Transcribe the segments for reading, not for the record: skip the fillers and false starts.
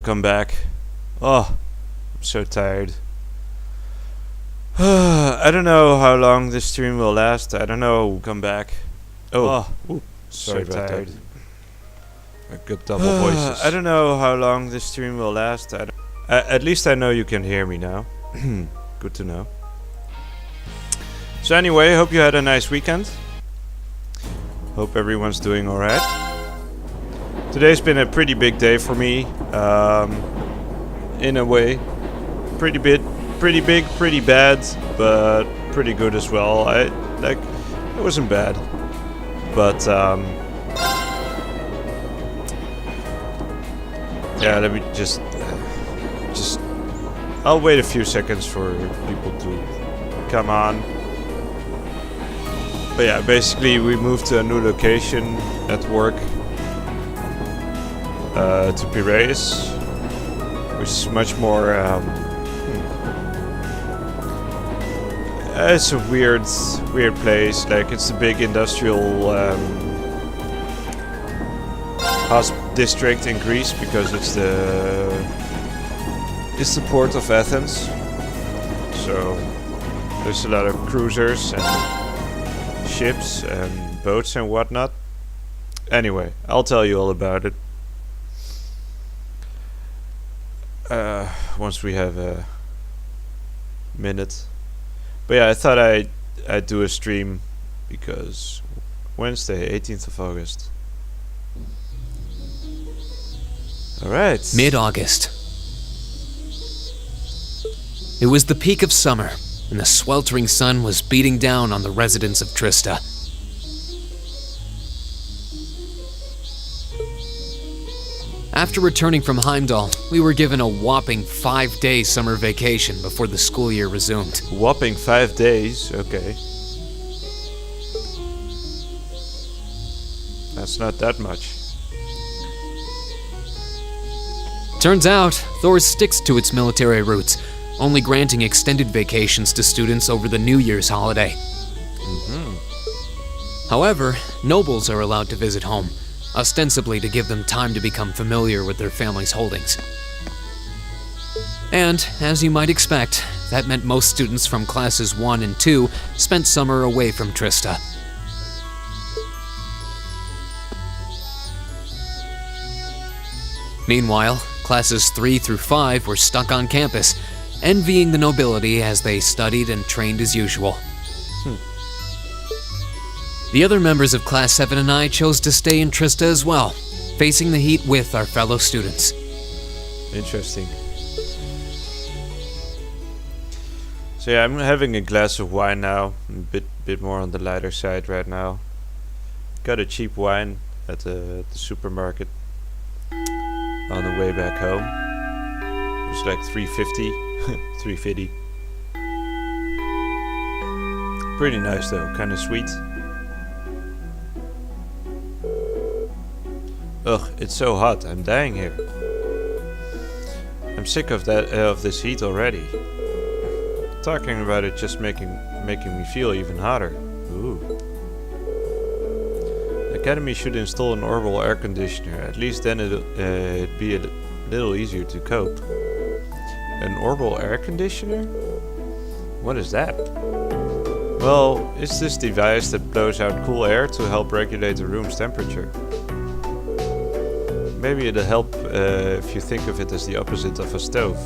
come back. Oh, I'm so tired. I don't know how long this stream will last. I don't know. Come back. Ooh, sorry so about tired. that. A good double voices. I don't know how long this stream will last. At least I know you can hear me now. Good to know. So anyway, hope you had a nice weekend. Hope everyone's doing alright. Today's been a pretty big day for me. In a way. Pretty big, pretty bad, but pretty good as well. It wasn't bad. But yeah, let me just I'll wait a few seconds for people to come on. But yeah, basically we moved to a new location at work, to Piraeus, which is much more it's a weird place. Like, it's a big industrial district in Greece because it's the port of Athens. So there's a lot of cruisers and ships and boats and whatnot. Anyway, I'll tell you all about it once we have a minute. But yeah, I thought I'd do a stream because Wednesday, 18th of August. Alright. Mid-August. It was the peak of summer, and the sweltering sun was beating down on the residents of Trista. After returning from Heimdall, we were given a whopping 5-day summer vacation before the school year resumed. Whopping 5 days, okay. That's not that much. Turns out, Thor sticks to its military roots, only granting extended vacations to students over the New Year's holiday. However, nobles are allowed to visit home, ostensibly to give them time to become familiar with their family's holdings. And, as you might expect, that meant most students from classes 1 and 2 spent summer away from Trista. Meanwhile, classes 3 through 5 were stuck on campus, envying the nobility as they studied and trained as usual. The other members of Class 7 and I chose to stay in Trista as well, facing the heat with our fellow students. Interesting. So yeah, I'm having a glass of wine now, a bit more on the lighter side right now. Got a cheap wine at the supermarket on the way back home. It was like $3.50, $3.50. Pretty nice though, kind of sweet. Ugh, it's so hot. I'm dying here. I'm sick of this heat already. Talking about it just making me feel even hotter. Ooh. The Academy should install an orbital air conditioner. At least then it'd be a little easier to cope. An orbital air conditioner? What is that? Well, it's this device that blows out cool air to help regulate the room's temperature. Maybe it'll help if you think of it as the opposite of a stove.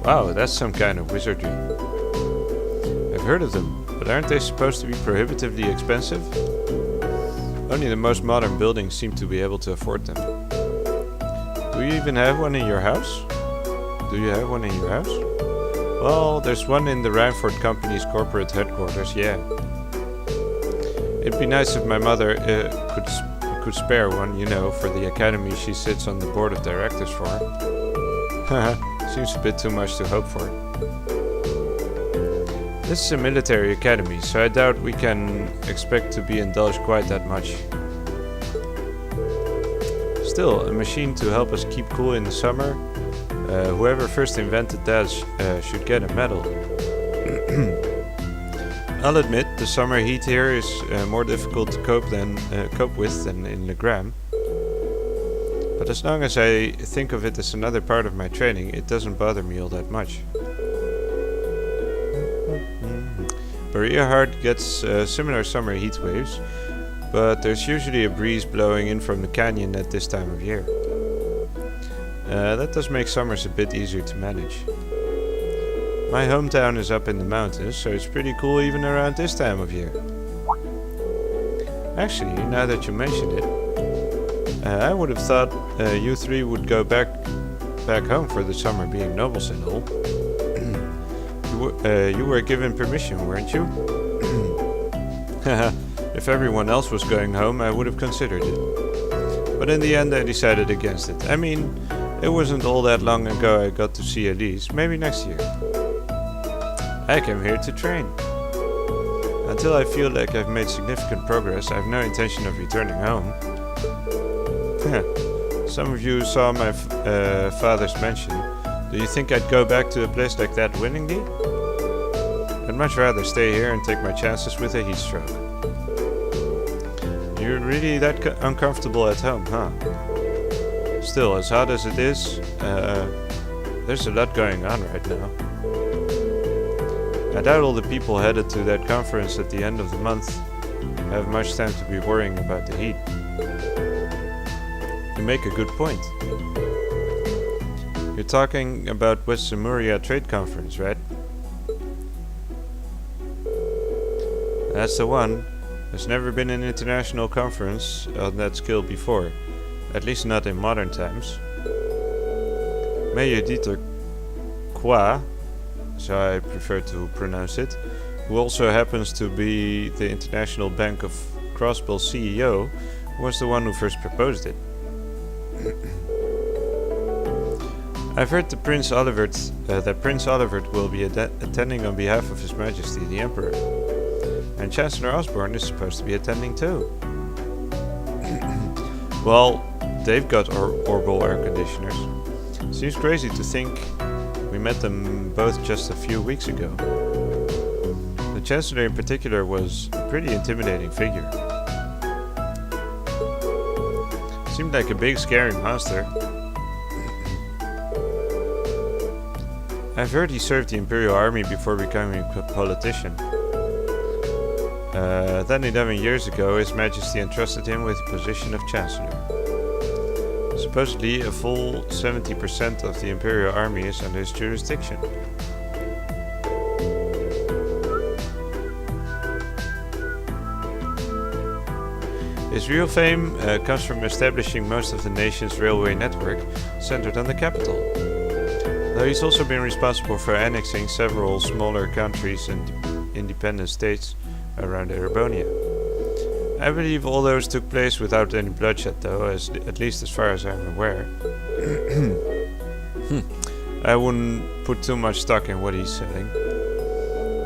Wow, that's some kind of wizardry. I've heard of them, but aren't they supposed to be prohibitively expensive? Only the most modern buildings seem to be able to afford them. Do you even have one in your house? Do you have one in your house? Well, there's one in the Rijnford Company's corporate headquarters, yeah. It'd be nice if my mother could spare one, you know, for the academy she sits on the board of directors for. Haha, seems a bit too much to hope for. This is a military academy, so I doubt we can expect to be indulged quite that much. Still, a machine to help us keep cool in the summer. Whoever first invented that should get a medal. I'll admit, the summer heat here is more difficult to cope with than in the Gram. But But as long as I think of it as another part of my training, it doesn't bother me all that much. Berea Hard gets similar summer heat waves, but there's usually a breeze blowing in from the canyon at this time of year. That does make summers a bit easier to manage. My hometown is up in the mountains, so it's pretty cool even around this time of year. Actually, now that you mention it, I would have thought you three would go back home for the summer, being nobles and all. You were given permission, weren't you? If everyone else was going home, I would have considered it. But in the end, I decided against it. I mean, it wasn't all that long ago I got to see Elise. Maybe next year. I came here to train. Until I feel like I've made significant progress, I have no intention of returning home. Some of you saw my father's mansion. Do you think I'd go back to a place like that willingly? I'd much rather stay here and take my chances with a heat stroke. You're really that uncomfortable at home, huh? Still, as hot as it is, there's a lot going on right now. I doubt all the people headed to that conference at the end of the month have much time to be worrying about the heat. You make a good point. You're talking about West Zemuria Trade Conference, right? That's the one. There's never been an international conference on that scale before, at least not in modern times. Mayor Dieter Qua, so I prefer to pronounce it, who also happens to be the International Bank of Crossbell's CEO, was the one who first proposed it. I've heard that Prince Olivert will be attending on behalf of His Majesty the Emperor, and Chancellor Osborne is supposed to be attending too. Well, they've got orbital air conditioners. Seems crazy to think we met them both just a few weeks ago. The Chancellor in particular was a pretty intimidating figure. Seemed like a big scary monster. I've heard he served the Imperial Army before becoming a politician. Then 11 years ago, His Majesty entrusted him with the position of Chancellor. Supposedly, a full 70% of the Imperial Army is under his jurisdiction. His real fame comes from establishing most of the nation's railway network centered on the capital. Though he's also been responsible for annexing several smaller countries and independent states around Erebonia. I believe all those took place without any bloodshed though, at least as far as I'm aware. I wouldn't put too much stock in what he's saying.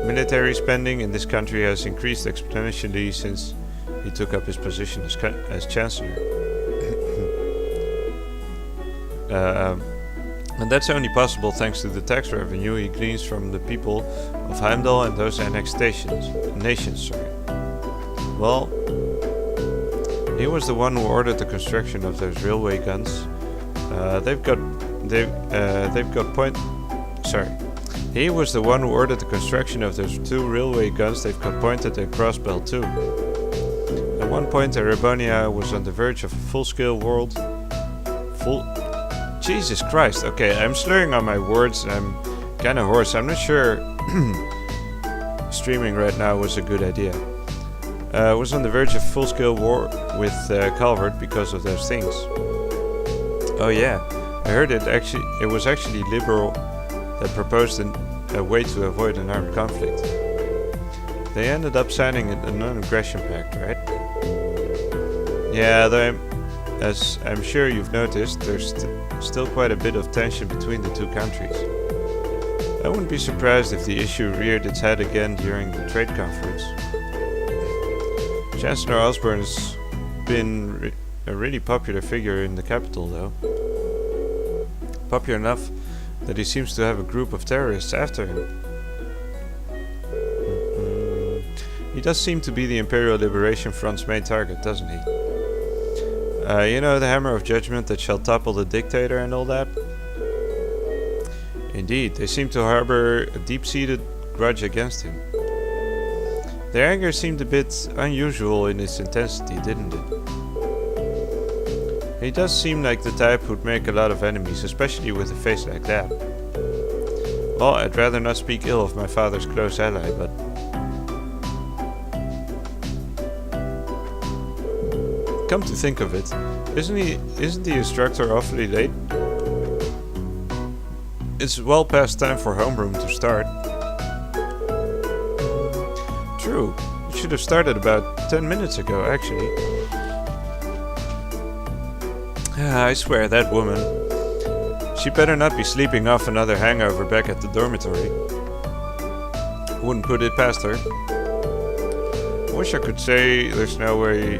Military spending in this country has increased exponentially since he took up his position as Chancellor. And that's only possible thanks to the tax revenue he gleans from the people of Heimdall and those annexed nations. Well, he was the one who ordered the construction of those railway guns. He was the one who ordered the construction of those 2 railway guns they've got pointed at Crossbell too. At one point, Erebonia was on the verge of a full-scale Jesus Christ, okay, I'm slurring on my words and I'm kinda hoarse. I'm not sure streaming right now was a good idea. Was on the verge of full-scale war with Calvert because of those things. Oh yeah, I heard it was actually Liberal that proposed a way to avoid an armed conflict. They ended up signing a non-aggression pact, right? Yeah, though as I'm sure you've noticed, there's still quite a bit of tension between the two countries. I wouldn't be surprised if the issue reared its head again during the trade conference. Chancellor Osborne's been a really popular figure in the capital though. Popular enough that he seems to have a group of terrorists after him. He does seem to be the Imperial Liberation Front's main target, doesn't he? You know, the hammer of judgment that shall topple the dictator and all that? Indeed, they seem to harbor a deep-seated grudge against him. Their anger seemed a bit unusual in its intensity, didn't it? He does seem like the type who'd make a lot of enemies, especially with a face like that. Well, I'd rather not speak ill of my father's close ally, but... Come to think of it, isn't the instructor awfully late? It's well past time for homeroom to start. True, it should have started about 10 minutes ago, actually. I swear, that woman. She better not be sleeping off another hangover back at the dormitory. Wouldn't put it past her. I wish I could say there's no way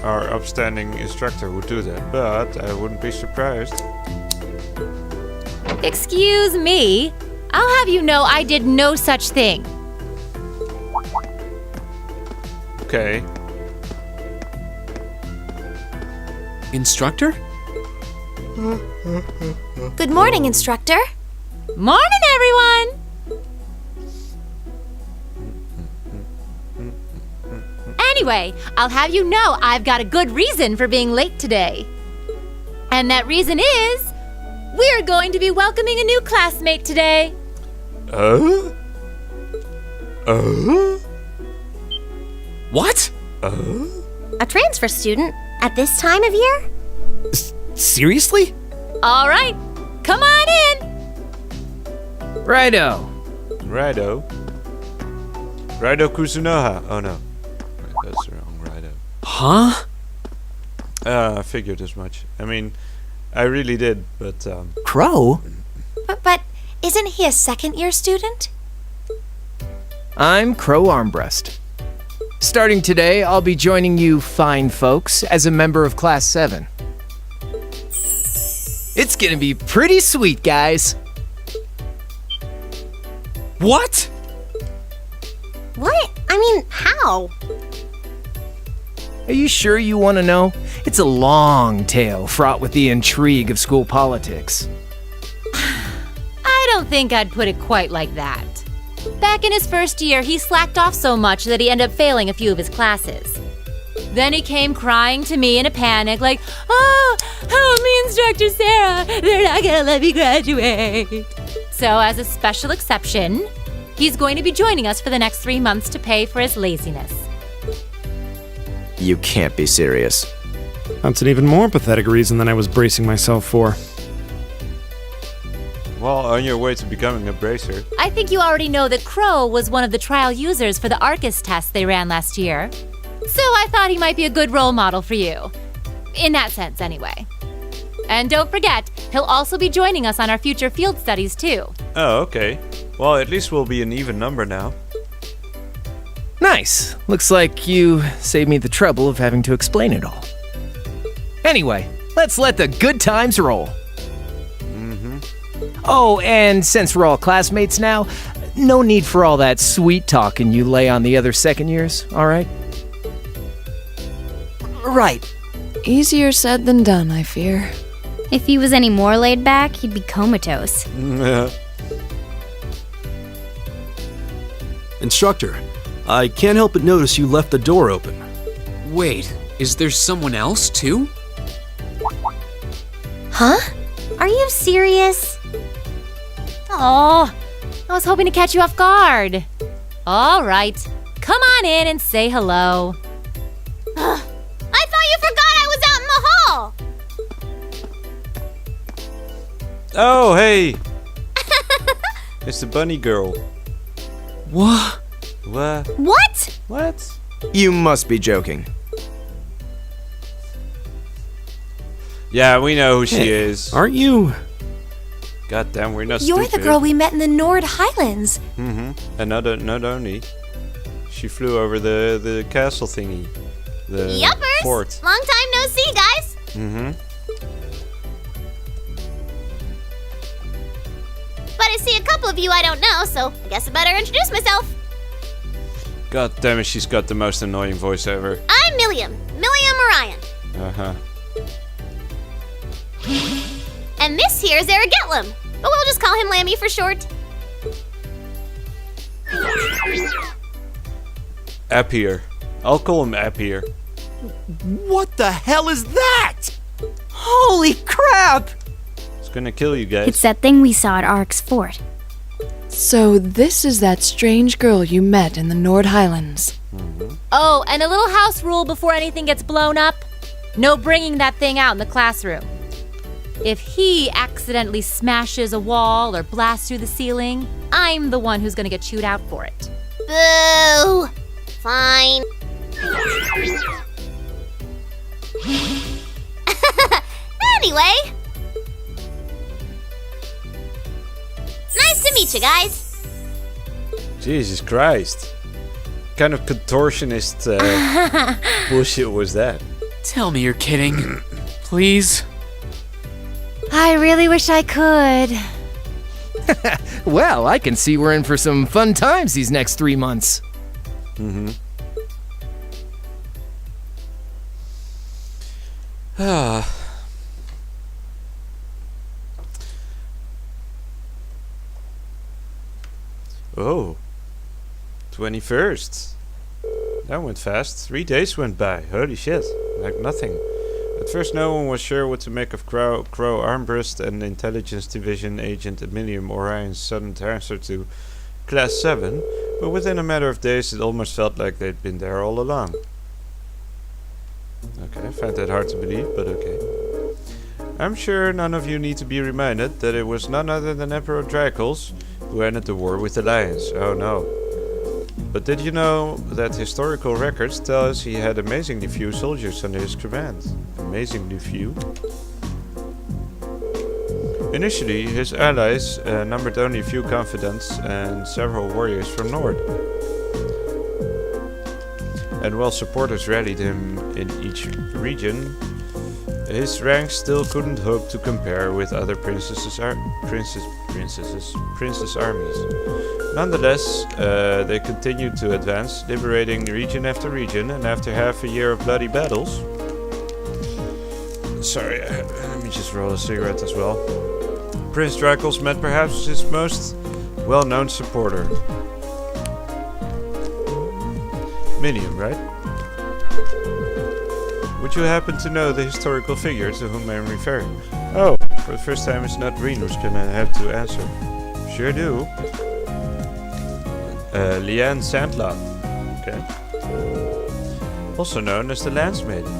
our upstanding instructor would do that, but I wouldn't be surprised. Excuse me. I'll have you know I did no such thing. Okay. Instructor? Good morning, instructor. Morning, everyone! Anyway, I'll have you know I've got a good reason for being late today. And that reason is, we're going to be welcoming a new classmate today. What? A transfer student at this time of year? Seriously? All right, come on in. Righto. Righto. Righto Kusunoha. Oh no. Wait, that's the wrong Righto. Huh? I figured as much. I mean, I really did, but Crow? But isn't he a second-year student? I'm Crow Armbrust. Starting today, I'll be joining you fine folks as a member of Class 7. It's gonna be pretty sweet, guys. What? What? I mean, how? Are you sure you want to know? It's a long tale fraught with the intrigue of school politics. I don't think I'd put it quite like that. Back in his first year, he slacked off so much that he ended up failing a few of his classes. Then he came crying to me in a panic like, "Oh, help me, Instructor Sarah, they're not gonna let me graduate." So as a special exception, he's going to be joining us for the next 3 months to pay for his laziness. You can't be serious. That's an even more pathetic reason than I was bracing myself for. well, on your way to becoming a bracer. I think you already know that Crow was one of the trial users for the Arcus test they ran last year. So I thought he might be a good role model for you. In that sense, anyway. And don't forget, he'll also be joining us on our future field studies, too. Oh, okay. Well, at least we'll be an even number now. Nice. Looks like you saved me the trouble of having to explain it all. Anyway, let's let the good times roll. Oh, and since we're all classmates now, no need for all that sweet talking you lay on the other second years, all right? Right. Easier said than done, I fear. If he was any more laid back, he'd be comatose. Instructor, I can't help but notice you left the door open. Wait, is there someone else too? Huh? Are you serious? Oh, I was hoping to catch you off guard. All right, come on in and say hello. I thought you forgot I was out in the hall! Oh, hey! It's the bunny girl. What? What? What? What? You must be joking. Yeah, we know who she is. Aren't you? God damn, we're not You're stupid. the girl we met in the Nord Highlands. And not only, she flew over the castle thingy. The Yuppers! fort. Long time no see, guys. But I see a couple of you I don't know, so I guess I better introduce myself. God damn it, she's got the most annoying voice ever. I'm Milliam. Milliam Orion. Uh-huh. And this here's Aragetlum, but we'll just call him Lammy for short. Appier. I'll call him Appier. What the hell is that? Holy crap! It's gonna kill you guys. It's that thing we saw at Ark's fort. So this is that strange girl you met in the Nord Highlands. Oh, and a little house rule before anything gets blown up. No bringing that thing out in the classroom. If he accidentally smashes a wall or blasts through the ceiling, I'm the one who's gonna get chewed out for it. Boo! Fine. Anyway. Nice to meet you guys. Jesus Christ. What kind of contortionist bullshit was that? Tell me you're kidding. Please? I really wish I could. Well, I can see we're in for some fun times these next 3 months. Oh. 21st. That went fast. 3 days went by. Holy shit. Like nothing. At first no one was sure what to make of Crow Armbrust and Intelligence Division Agent Emilium Orion's sudden transfer to Class 7, but within a matter of days it almost felt like they'd been there all along. Okay, I find that hard to believe, but okay. I'm sure none of you need to be reminded that it was none other than Emperor Dracos who ended the war with the Lions. Oh no. But did you know that historical records tell us he had amazingly few soldiers under his command? Amazingly few? Initially, his allies numbered only a few confidants and several warriors from Nord. And while supporters rallied him in each region, his ranks still couldn't hope to compare with other princess armies. Nonetheless, they continued to advance, liberating region after region, and after half a year of bloody battles... Sorry, let me just roll a cigarette as well. Prince Dracos met perhaps his most well-known supporter. Minium, right? Would you happen to know the historical figure to whom I am referring? Oh, for the first time it's not Green who's gonna have to answer. Sure do. Liane Sandlot. Okay. Also known as the Lance Maiden.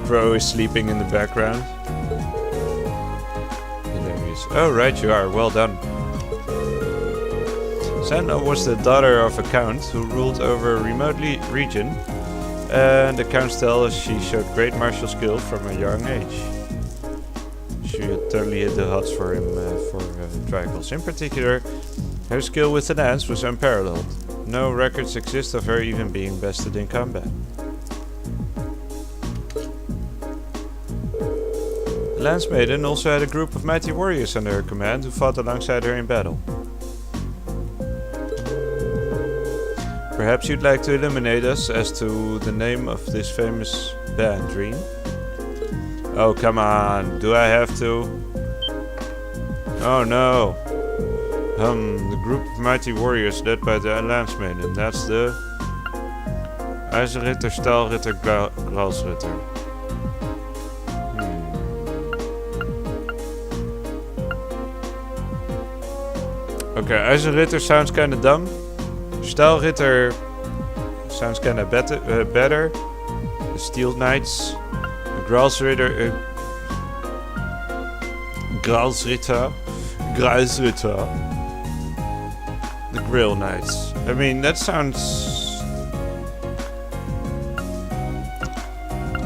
Crow is sleeping in the background. Hilarious. Oh, right you are. Well done. Sandlot was the daughter of a count who ruled over a remote region, and the accounts tell us she showed great martial skill from a young age. She totally hit the hots for him, for Dracos. In particular, her skill with the lance was unparalleled. No records exist of her even being bested in combat. The Lance Maiden also had a group of mighty warriors under her command who fought alongside her in battle. Perhaps you'd like to illuminate us as to the name of this famous band, Dream? Oh, come on. Do I have to? Oh, no. The group of mighty warriors led by the Lance Maiden. That's the... IJzerritter, Stahlritter, Gralsritter. Okay, IJzerritter sounds kinda dumb. Stahlritter sounds kinda better. The Steel Knights. The Gralsritter. Gralsritter. The Grill Knights. I mean, that sounds...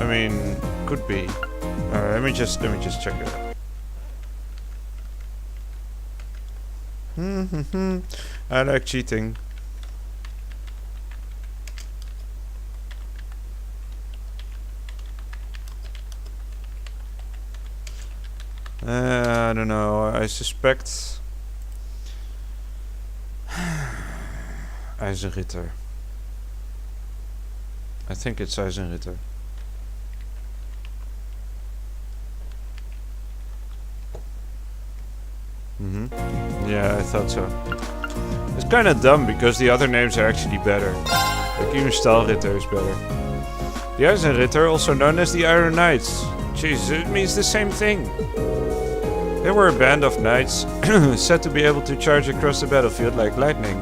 I mean, could be. Let me just check it out. I like cheating. I don't know. I suspect IJzerritter. I think it's IJzerritter. Yeah, I thought so. It's kind of dumb because the other names are actually better. Like even Stahlritter is better. The Eisenritter, also known as the Iron Knights. Jesus, it means the same thing. They were a band of knights said to be able to charge across the battlefield like lightning,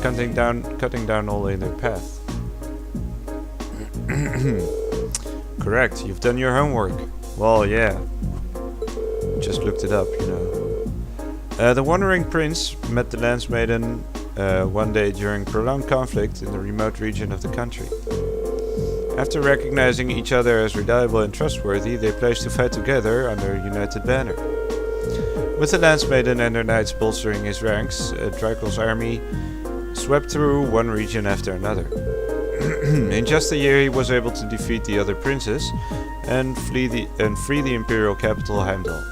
cutting down all in their path. Correct, you've done your homework. Well, yeah. Just looked it up, you know. The Wandering Prince met the Lance Maiden one day during prolonged conflict in the remote region of the country. After recognizing each other as reliable and trustworthy, they pledged to fight together under a united banner. With the Lance Maiden and their knights bolstering his ranks, Drykel's army swept through one region after another. In just a year he was able to defeat the other princes and free the imperial capital Heimdall.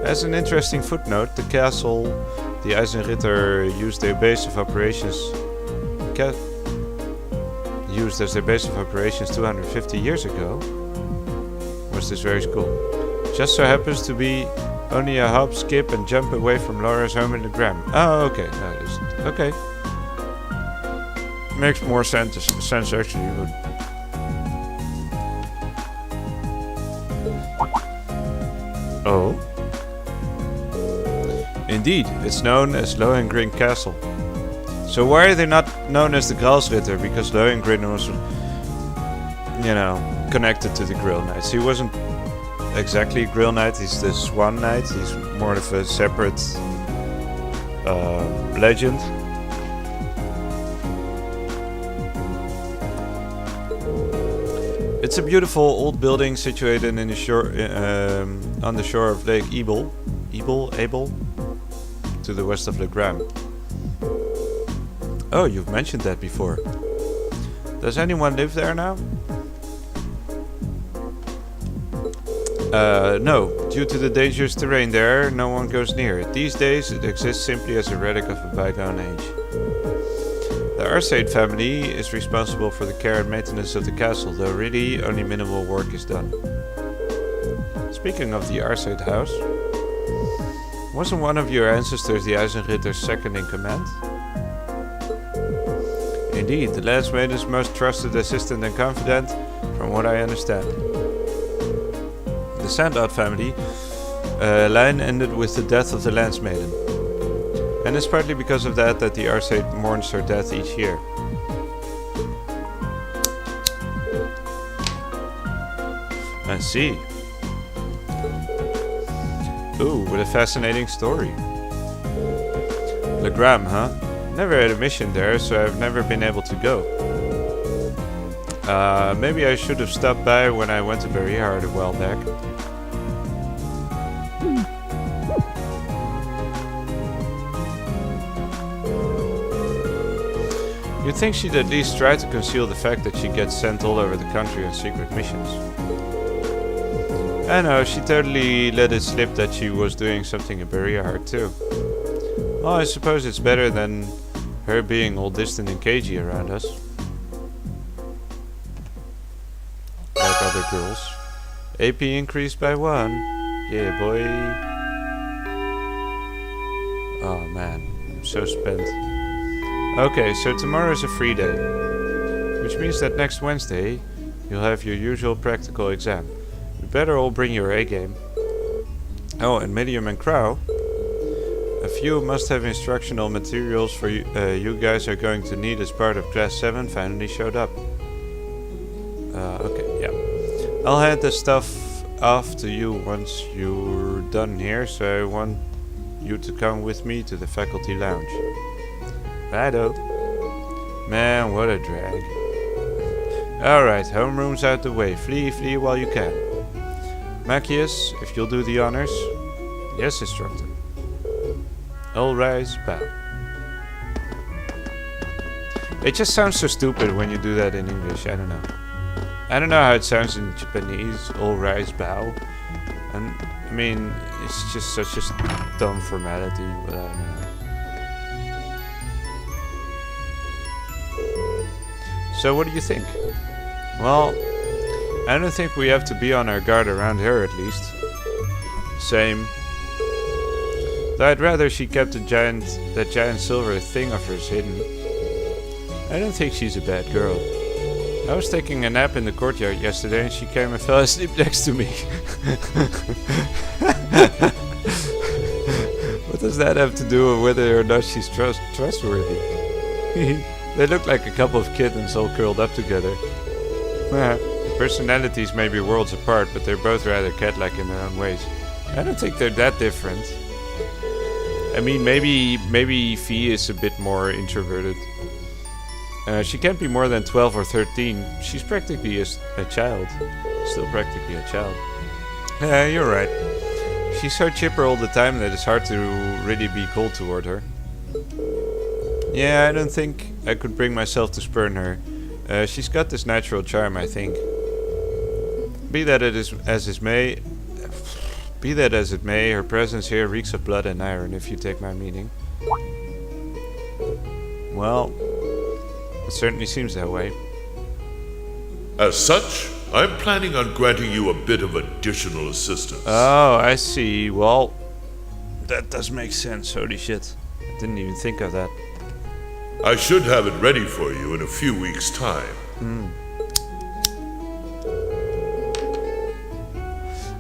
As an interesting footnote, the castle the Eisenritter used as their base of operations 250 years ago was this very school. Just so happens to be only a hop, skip and jump away from Laura's home in the Gram. Oh, okay. No, it isn't. Okay. Makes more sense actually, but... Oh? Indeed, it's known as Lohengrin Castle. So why are they not known as the Graalsritter? Because Lohengrin was, you know, connected to the Grill Knights. He wasn't exactly a Grill Knight, he's the Swan Knight. He's more of a separate legend. It's a beautiful old building situated in the shore, on the shore of Lake Abel, to the west of Le Gram. Oh, you've mentioned that before. Does anyone live there now? No. Due to the dangerous terrain there, no one goes near it. These days, it exists simply as a relic of a bygone age. The Arcade family is responsible for the care and maintenance of the castle, though really only minimal work is done. Speaking of the Arcade house, wasn't one of your ancestors the Eisenritter's second in command? Indeed, the Lance Maiden's most trusted assistant and confidant, from what I understand. The Sandout family line ended with the death of the Lance Maiden. And it's partly because of that the Arcade mourns her death each year. I see. Ooh, what a fascinating story. Le Gram, huh? Never had a mission there, so I've never been able to go. Maybe I should have stopped by when I went to Berryhard a while back. You'd think she'd at least try to conceal the fact that she gets sent all over the country on secret missions. I know, she totally let it slip that she was doing something in Berryhard too. Well, I suppose it's better than her being all distant and cagey around us. Like other girls. AP increased by 1. Yeah, boy. Oh man, I'm so spent. Okay, so tomorrow is a free day. Which means that next Wednesday, you'll have your usual practical exam. You better all bring your A-game. Oh, and Medium and Crow. A few must-have instructional materials for you, you guys are going to need as part of Class 7 finally showed up. Okay, yeah. I'll hand the stuff off to you once you're done here, so I want you to come with me to the faculty lounge. Righto. Man, what a drag. Alright, homeroom's out the way. Flee while you can. Machias, if you'll do the honors. Yes, instructor. All rise, bow. It just sounds so stupid when you do that in English, I don't know. I don't know how it sounds in Japanese, all rise, bow. And, I mean, it's just such a dumb formality, but I don't know. So what do you think? Well, I don't think we have to be on our guard around here at least. Same. Though I'd rather she kept that giant silver thing of hers hidden. I don't think she's a bad girl. I was taking a nap in the courtyard yesterday and she came and fell asleep next to me. What does that have to do with whether or not she's trustworthy? They look like a couple of kittens all curled up together. Personalities may be worlds apart, but they're both rather cat-like in their own ways. I don't think they're that different. I mean, maybe Fee is a bit more introverted. She can't be more than 12 or 13. She's practically a child. Still practically a child. Yeah, you're right. She's so chipper all the time that it's hard to really be cold toward her. Yeah, I don't think I could bring myself to spurn her. She's got this natural charm, I think. Be that as it may, her presence here reeks of blood and iron, if you take my meaning. Well, it certainly seems that way. As such, I'm planning on granting you a bit of additional assistance. Oh, I see. Well, that does make sense. Holy shit. I didn't even think of that. I should have it ready for you in a few weeks' time.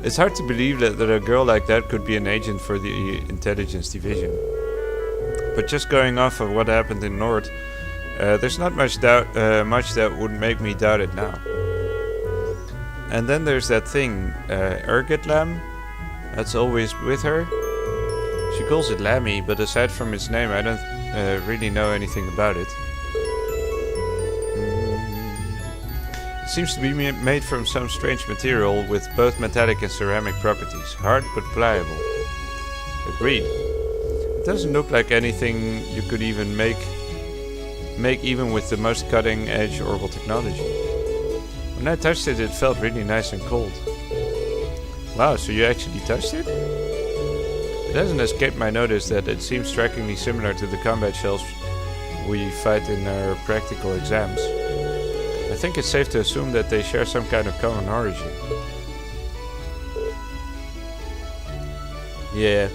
It's hard to believe that a girl like that could be an agent for the intelligence division. But just going off of what happened in Nord, there's not much that would make me doubt it now. And then there's that thing, Ergetlam, that's always with her. She calls it Lammy, but aside from its name, I don't really know anything about it. It seems to be made from some strange material with both metallic and ceramic properties. Hard but pliable. Agreed. It doesn't look like anything you could even make even with the most cutting-edge orbital technology. When I touched it, it felt really nice and cold. Wow, so you actually touched it? It hasn't escaped my notice that it seems strikingly similar to the combat shells we fight in our practical exams. I think it's safe to assume that they share some kind of common origin. Yeah.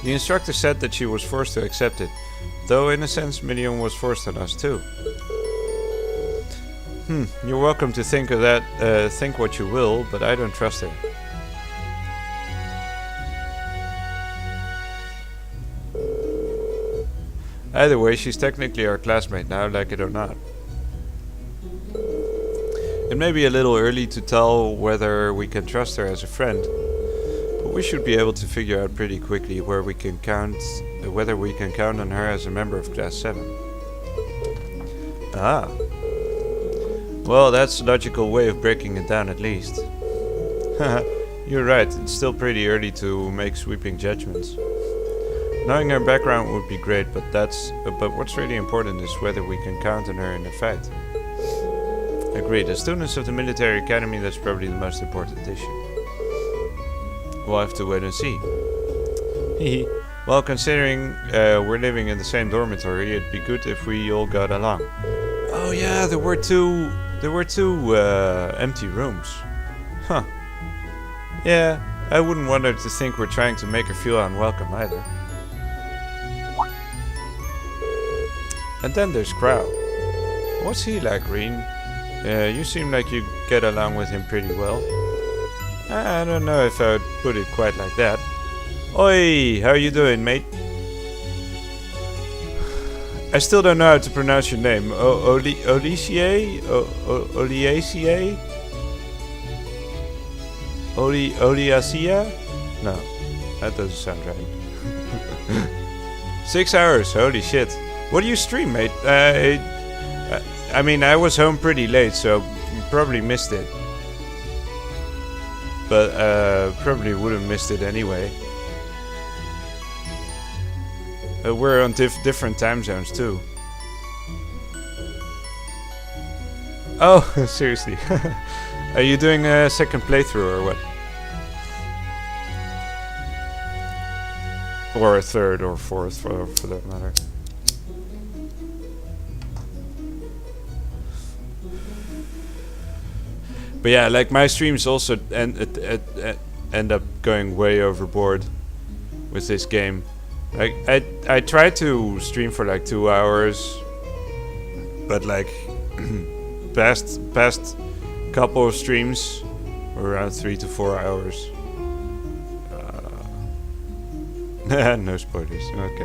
The instructor said that she was forced to accept it, though in a sense Million was forced on us too. You're welcome to think of that, think what you will, but I don't trust her. Either way, she's technically our classmate now, like it or not. It may be a little early to tell whether we can trust her as a friend, but we should be able to figure out pretty quickly whether we can count on her as a member of Class 7. Ah. Well, that's a logical way of breaking it down at least. You're right, it's still pretty early to make sweeping judgments. Knowing her background would be great, but what's really important is whether we can count on her in a fight. Agreed, as students of the military academy, that's probably the most important issue. We'll have to wait and see. Well, considering we're living in the same dormitory, it'd be good if we all got along. Oh yeah, there were two empty rooms. Huh. Yeah, I wouldn't want her to think we're trying to make her feel unwelcome either. And then there's Crow. What's he like, Reen? You seem like you get along with him pretty well. I don't know if I would put it quite like that. Oi, how you doing, mate? I still don't know how to pronounce your name. Olivier? Oliacia? Oliacia? No, that doesn't sound right. 6 hours, holy shit. What do you stream, mate? I mean, I was home pretty late, so you probably missed it. But probably would have missed it anyway. We're on different time zones too. Oh, seriously. Are you doing a second playthrough or what? Or a third or fourth for that matter. But yeah, like my streams also end up going way overboard. with this game. Like I tried to stream for like 2 hours, but like past couple of streams were around 3 to 4 hours. No spoilers. Okay.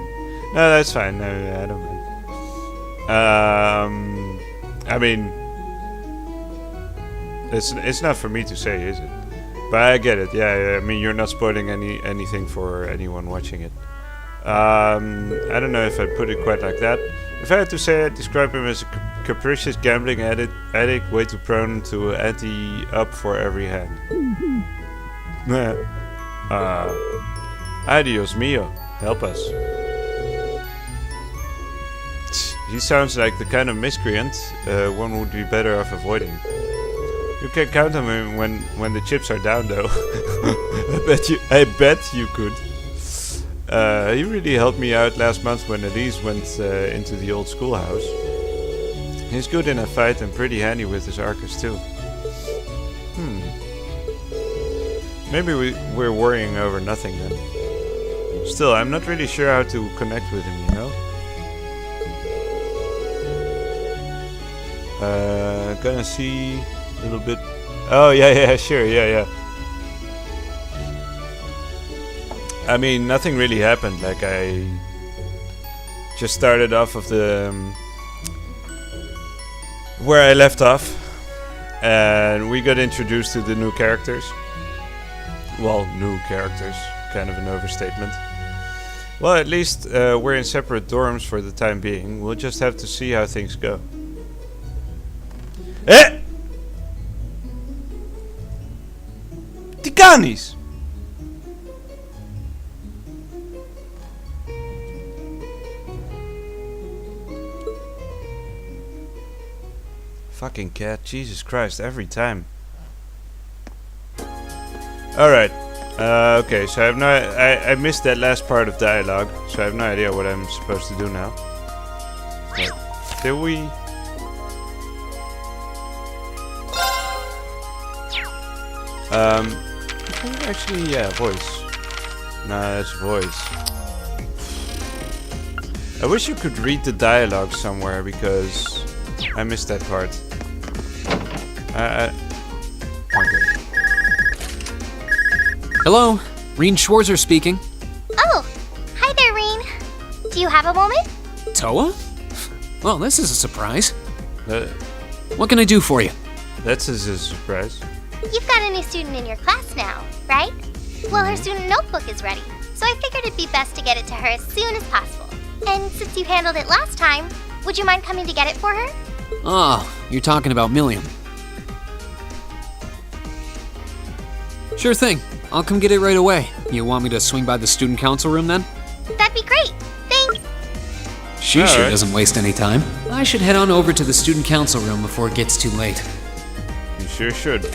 No, that's fine. No, I don't mind. I mean, it's not for me to say, is it? But I get it. Yeah. I mean, you're not spoiling anything for anyone watching it. I don't know if I'd put it quite like that. If I had to say, I'd describe him as a capricious gambling addict, way too prone to ante up for every hand. Adios mio, help us. He sounds like the kind of miscreant one would be better off avoiding. You can count on him when the chips are down, though. I bet you could. He really helped me out last month when Elise went into the old schoolhouse. He's good in a fight and pretty handy with his arcus too. Maybe we're worrying over nothing then. Still, I'm not really sure how to connect with him, you know? Gonna see a little bit... Oh, yeah, sure, yeah. I mean, nothing really happened. Like, I just started off of the... where I left off. And we got introduced to the new characters. Well, new characters. Kind of an overstatement. Well, at least we're in separate dorms for the time being. We'll just have to see how things go. Tikanis! Fucking cat, Jesus Christ, every time. Alright. Okay, so I missed that last part of dialogue, so I have no idea what I'm supposed to do now. Wait, did we... I think actually, yeah, voice. Nah, that's voice. I wish you could read the dialogue somewhere, because I missed that part. Okay. Hello, Reen Schwarzer speaking. Oh, hi there, Reen. Do you have a moment? Toa? Well, this is a surprise. What can I do for you? That's a surprise. You've got a new student in your class now, right? Well, her student notebook is ready, so I figured it'd be best to get it to her as soon as possible. And since you handled it last time, would you mind coming to get it for her? Oh, you're talking about Milliam. Sure thing. I'll come get it right away. You want me to swing by the student council room then? That'd be great. Thanks. She sure doesn't waste any time. I should head on over to the student council room before it gets too late. You sure should.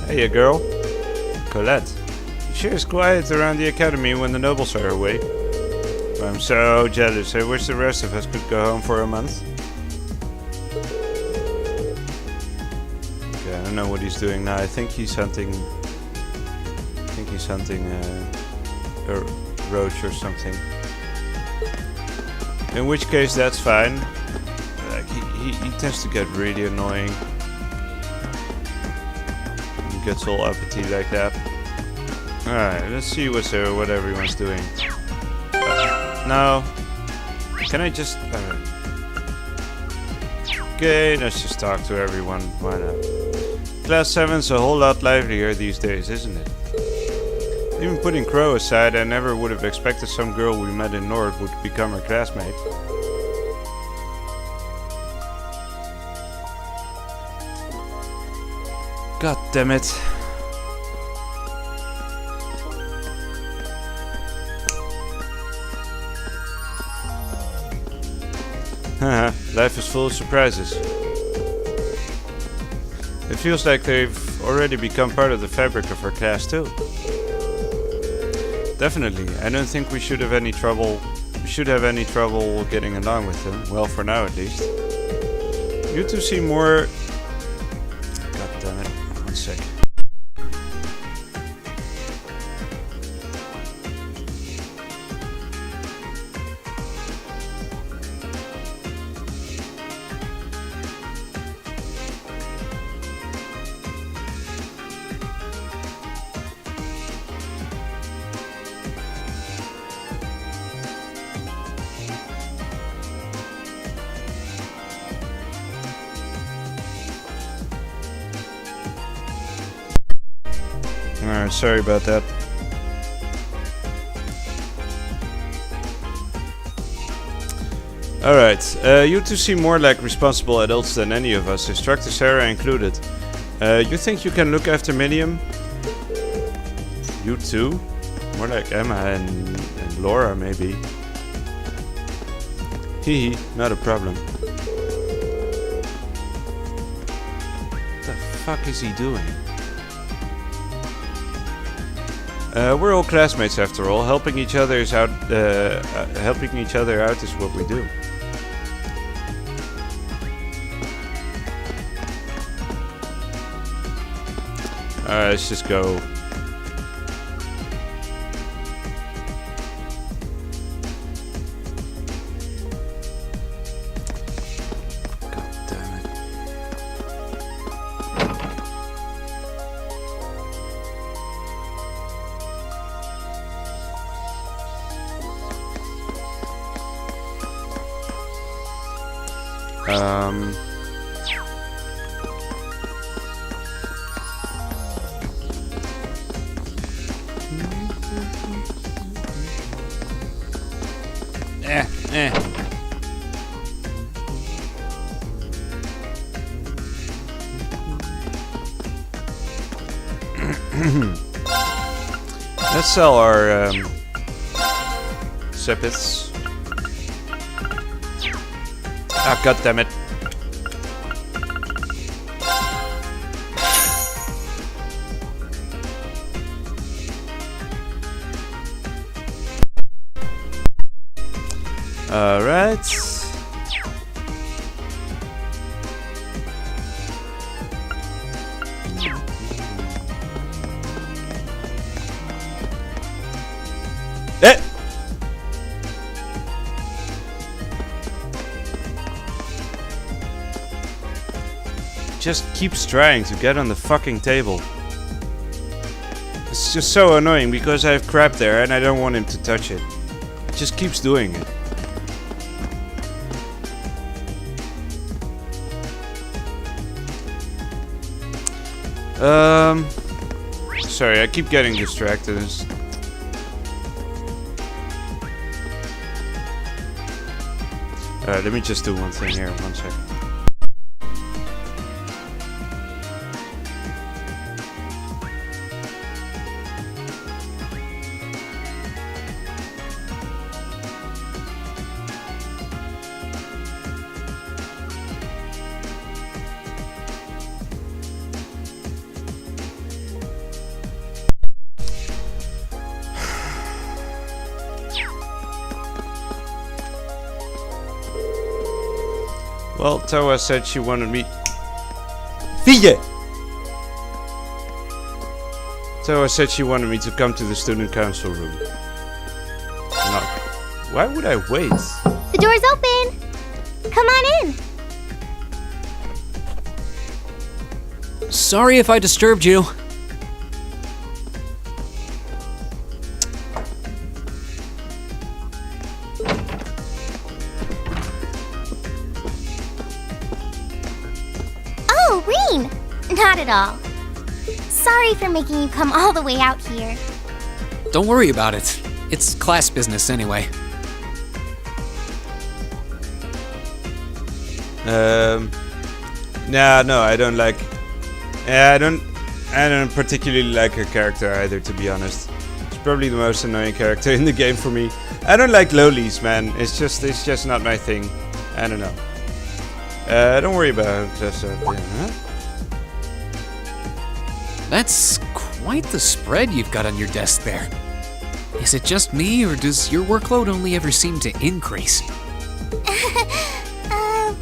Hey, girl. Colette. It sure is quiet around the academy when the nobles are away. I'm so jealous. I wish the rest of us could go home for a month. Okay, I don't know what he's doing now. I think he's hunting... a roach or something. In which case, that's fine. Like, he tends to get really annoying. He gets all uppity like that. Alright, let's see what everyone's doing. No. Can I just... Okay, let's just talk to everyone. Why not? Class 7's a whole lot livelier these days, isn't it? Even putting Crow aside, I never would have expected some girl we met in Nord would become her classmate. God damn it. Haha, life is full of surprises. It feels like they've already become part of the fabric of our class too. Definitely, I don't think we should have any trouble getting along with them. Well, for now at least. You two seem more... God damn it. One sec. Alright, sorry about that. Alright, you two seem more like responsible adults than any of us, Instructor Sarah included. You think you can look after Minium? You too? More like Emma and Laura, maybe. Hee, not a problem. What the fuck is he doing? We're all classmates after all. Helping each other out is what we do. Alright, let's just go. God damn it. Let's sell our sepits. Ah, god damn it. Alright. Just keeps trying to get on the fucking table. It's just so annoying because I have crap there and I don't want him to touch it. It just keeps doing it. Sorry, I keep getting distracted. Let me just do one thing here, 1 second. Well, Toa said she wanted me... Toa said she wanted me to come to the student council room. No. Why would I wait? The door's open! Come on in! Sorry if I disturbed you. Oh, Reen! Not at all. Sorry for making you come all the way out here. Don't worry about it. It's class business anyway. No, I don't like... I don't particularly like her character either, to be honest. She's probably the most annoying character in the game for me. I don't like lowlies, man. It's just not my thing. I don't know. Don't worry about it. Just, huh? That's quite the spread you've got on your desk there. Is it just me, or does your workload only ever seem to increase?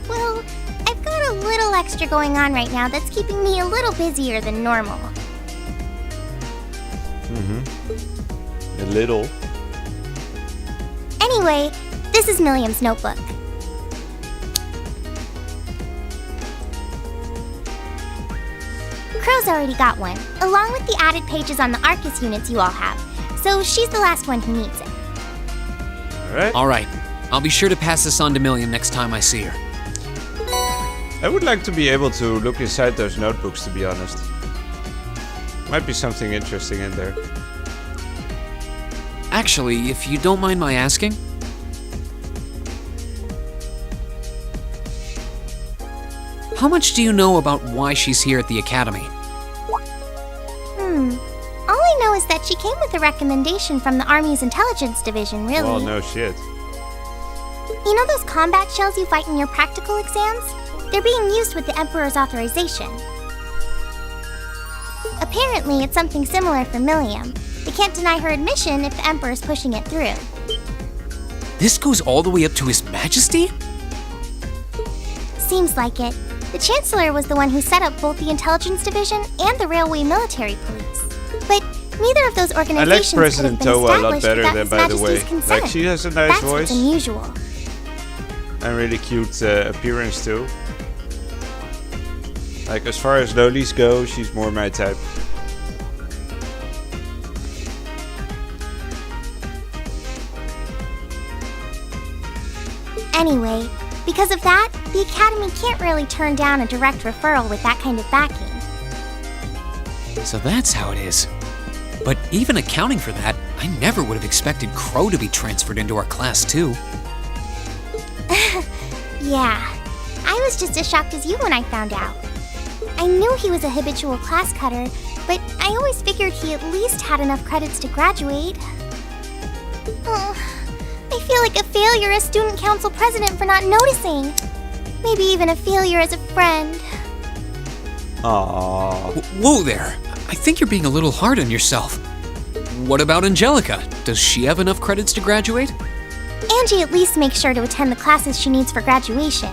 Well, I've got a little extra semester going on right now that's keeping me a little busier than normal. A little. Anyway, this is Milliam's notebook. Crow's already got one, along with the added pages on the Arcus units you all have, so she's the last one who needs it. Alright. I'll be sure to pass this on to Milliam next time I see her. I would like to be able to look inside those notebooks, to be honest. Might be something interesting in there. Actually, if you don't mind my asking, how much do you know about why she's here at the Academy? All I know is that she came with a recommendation from the Army's Intelligence Division, really. Well, no shit. You know those combat shells you fight in your practical exams? They're being used with the Emperor's authorization. Apparently, it's something similar for Milliam. They can't deny her admission if the Emperor's pushing it through. This goes all the way up to His Majesty? Seems like it. The Chancellor was the one who set up both the Intelligence Division and the Railway Military Police. But neither of those I like organizations could have President been Towa a lot established better without than, His by the way. Majesty's consent. Like, she has a nice That's voice. what's unusual. And really cute appearance too. Like, as far as lolis go, she's more my type. Anyway, because of that, the Academy can't really turn down a direct referral with that kind of backing. So that's how it is. But even accounting for that, I never would have expected Crow to be transferred into our class too. Yeah, I was just as shocked as you when I found out. I knew he was a habitual class cutter, but I always figured he at least had enough credits to graduate. Oh, I feel like a failure as student council president for not noticing. Maybe even a failure as a friend. Aww. Whoa there! I think you're being a little hard on yourself. What about Angelica? Does she have enough credits to graduate? Angie at least makes sure to attend the classes she needs for graduation.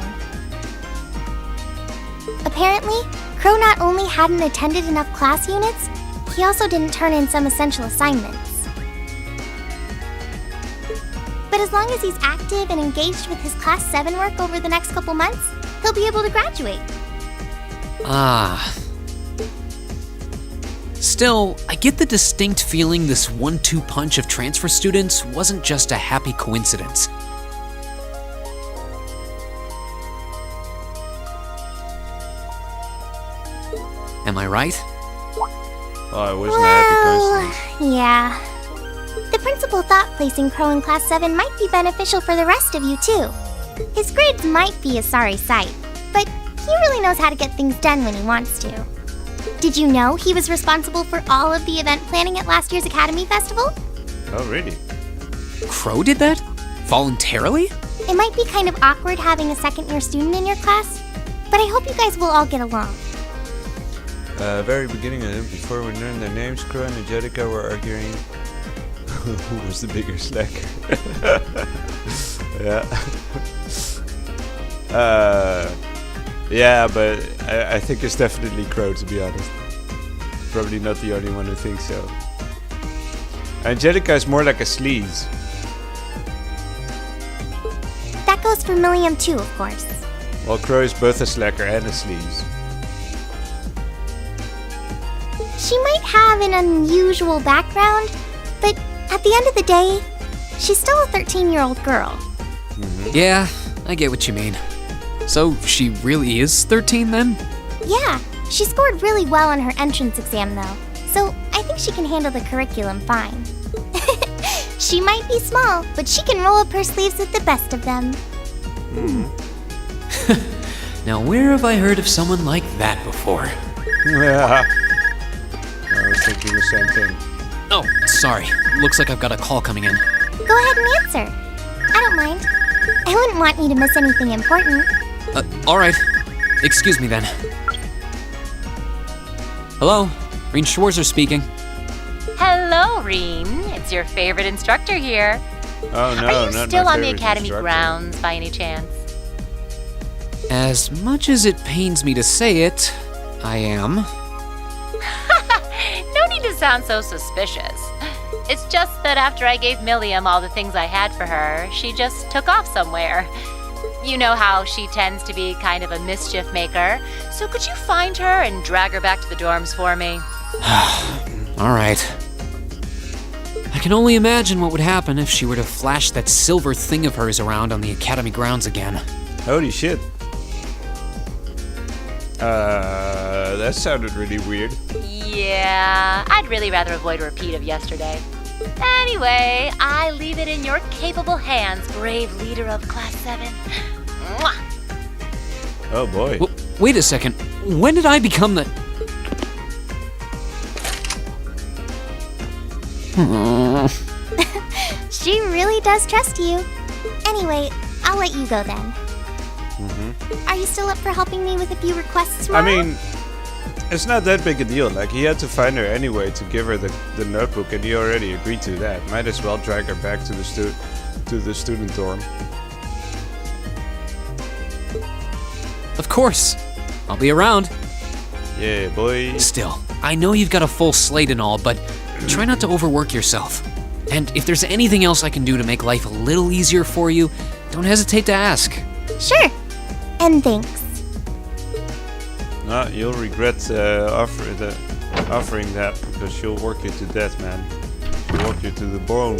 Apparently, Crow not only hadn't attended enough class units, he also didn't turn in some essential assignments. But as long as he's active and engaged with his Class 7 work over the next couple months, he'll be able to graduate. Ah. Still, I get the distinct feeling this 1-2 punch of transfer students wasn't just a happy coincidence. Am I right? Oh, it wasn't a happy coincidence. Yeah. The principal thought placing Crow in Class 7 might be beneficial for the rest of you, too. His grades might be a sorry sight, but he really knows how to get things done when he wants to. Did you know he was responsible for all of the event planning at last year's Academy Festival? Oh, really? Crow did that? Voluntarily? It might be kind of awkward having a second-year student in your class, but I hope you guys will all get along. Very beginning of it, before we learned their names, Crow and Angelica were arguing who was the bigger slacker. Yeah. Yeah, but I think it's definitely Crow, to be honest. Probably not the only one who thinks so. Angelica is more like a sleaze. That goes for Milliam too, of course. While Crow is both a slacker and a sleaze. She might have an unusual background, but at the end of the day, she's still a 13-year-old girl. Mm-hmm. Yeah, I get what you mean. So she really is 13 then? Yeah, she scored really well on her entrance exam though, so I think she can handle the curriculum fine. She might be small, but she can roll up her sleeves with the best of them. Now where have I heard of someone like that before? Yeah. I was thinking the same thing. Oh, sorry. Looks like I've got a call coming in. Go ahead and answer. I don't mind. I wouldn't want you to miss anything important. Alright. Excuse me then. Hello? Reen Schwarzer speaking. Hello, Reen. It's your favorite instructor here. Oh no, Are you not still my on the favorite academy instructor. grounds by any chance? As much as it pains me to say it, I am. No need to sound so suspicious. It's just that after I gave Milliam all the things I had for her, she just took off somewhere. You know how she tends to be kind of a mischief maker, so could you find her and drag her back to the dorms for me? All right. I can only imagine what would happen if she were to flash that silver thing of hers around on the academy grounds again. Holy shit. That sounded really weird. Yeah, I'd really rather avoid a repeat of yesterday. Anyway, I leave it in your capable hands, brave leader of Class 7. Mwah! Oh boy. Wait a second. When did I become the... She really does trust you. Anyway, I'll let you go then. Are you still up for helping me with a few requests tomorrow? I mean, it's not that big a deal. Like, he had to find her anyway to give her the notebook, and he already agreed to that. Might as well drag her back to the student dorm. Of course. I'll be around. Yeah, boy. Still, I know you've got a full slate and all, but try not to overwork yourself. And if there's anything else I can do to make life a little easier for you, don't hesitate to ask. Sure. And thanks. No, you'll regret offering that, because she'll work you to death, man. She'll work you to the bone.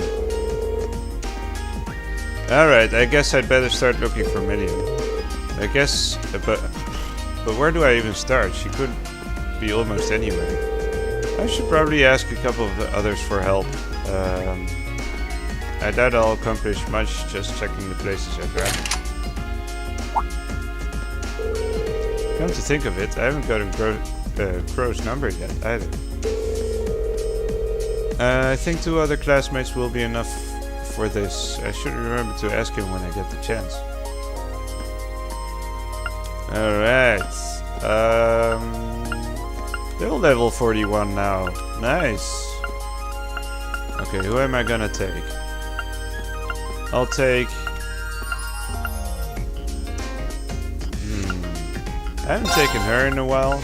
Alright, I guess I'd better start looking for Milliam. I guess, but where do I even start? She could be almost anywhere. I should probably ask a couple of the others for help. I doubt I'll accomplish much just checking the places I've read. Come to think of it, I haven't gotten Crow's number yet either. I think 2 other classmates will be enough for this. I should remember to ask him when I get the chance. Alright. They're level 41 now. Nice. Okay, who am I gonna take? I'll take... I haven't taken her in a while.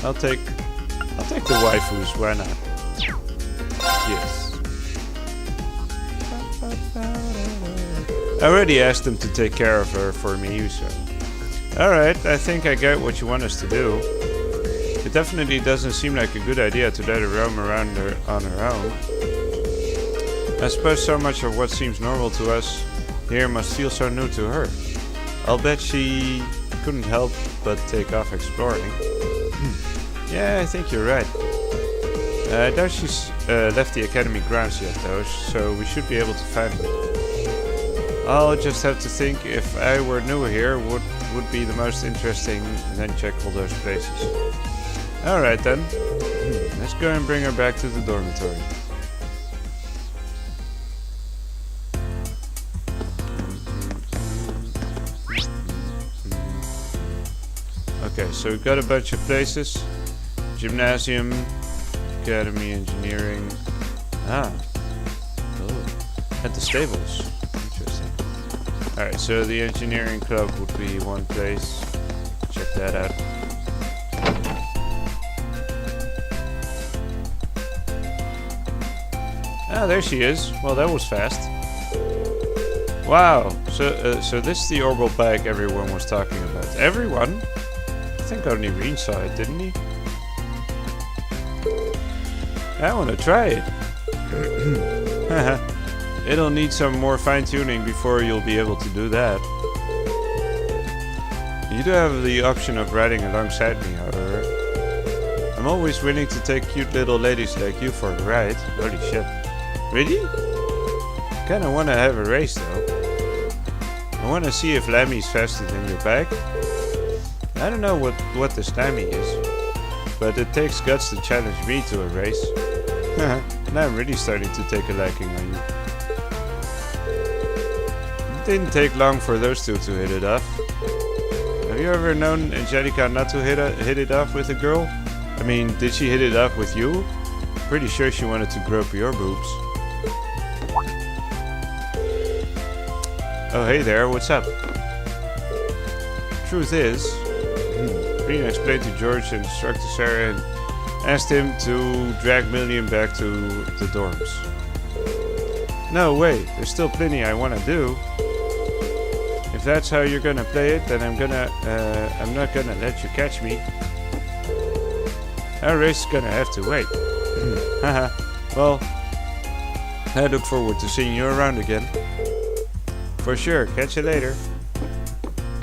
I'll take the waifus, why not? Yes. I already asked them to take care of her for me, so... Alright, I think I get what you want us to do. It definitely doesn't seem like a good idea to let her roam around on her own. I suppose so much of what seems normal to us here must feel so new to her. I'll bet she couldn't help but take off exploring. Yeah, I think you're right. I doubt she's left the academy grounds yet though, so we should be able to find her. I'll just have to think if I were new here, what would be the most interesting, and then check all those places. Alright then, let's go and bring her back to the dormitory. Okay, so we've got a bunch of places. Gymnasium, academy, engineering. Oh, at the stables. Interesting. Alright, so the engineering club would be one place. Check that out. Ah, there she is. Well, that was fast. Wow. So this is the orbital bag everyone was talking about. Everyone? I think only Reen saw it, didn't he? I want to try it. It'll need some more fine-tuning before you'll be able to do that. You do have the option of riding alongside me, however. I'm always willing to take cute little ladies like you for a ride. Holy shit. Really? Kinda wanna have a race though. I wanna see if Lammy's faster than your bike. I don't know what this Lammy is, but it takes guts to challenge me to a race. Now I'm really starting to take a liking on you. It didn't take long for those two to hit it off. Have you ever known Angelica not to hit it off with a girl? I mean, did she hit it off with you? Pretty sure she wanted to grope your boobs. Oh hey there, what's up? truth is, Rena explained to George and instructed Sarah and asked him to drag Million back to the dorms. No, wait, there's still plenty I want to do. If that's how you're gonna play it, then I'm not gonna let you catch me. Our race is gonna have to wait. Haha. Well, I look forward to seeing you around again. For sure, catch you later.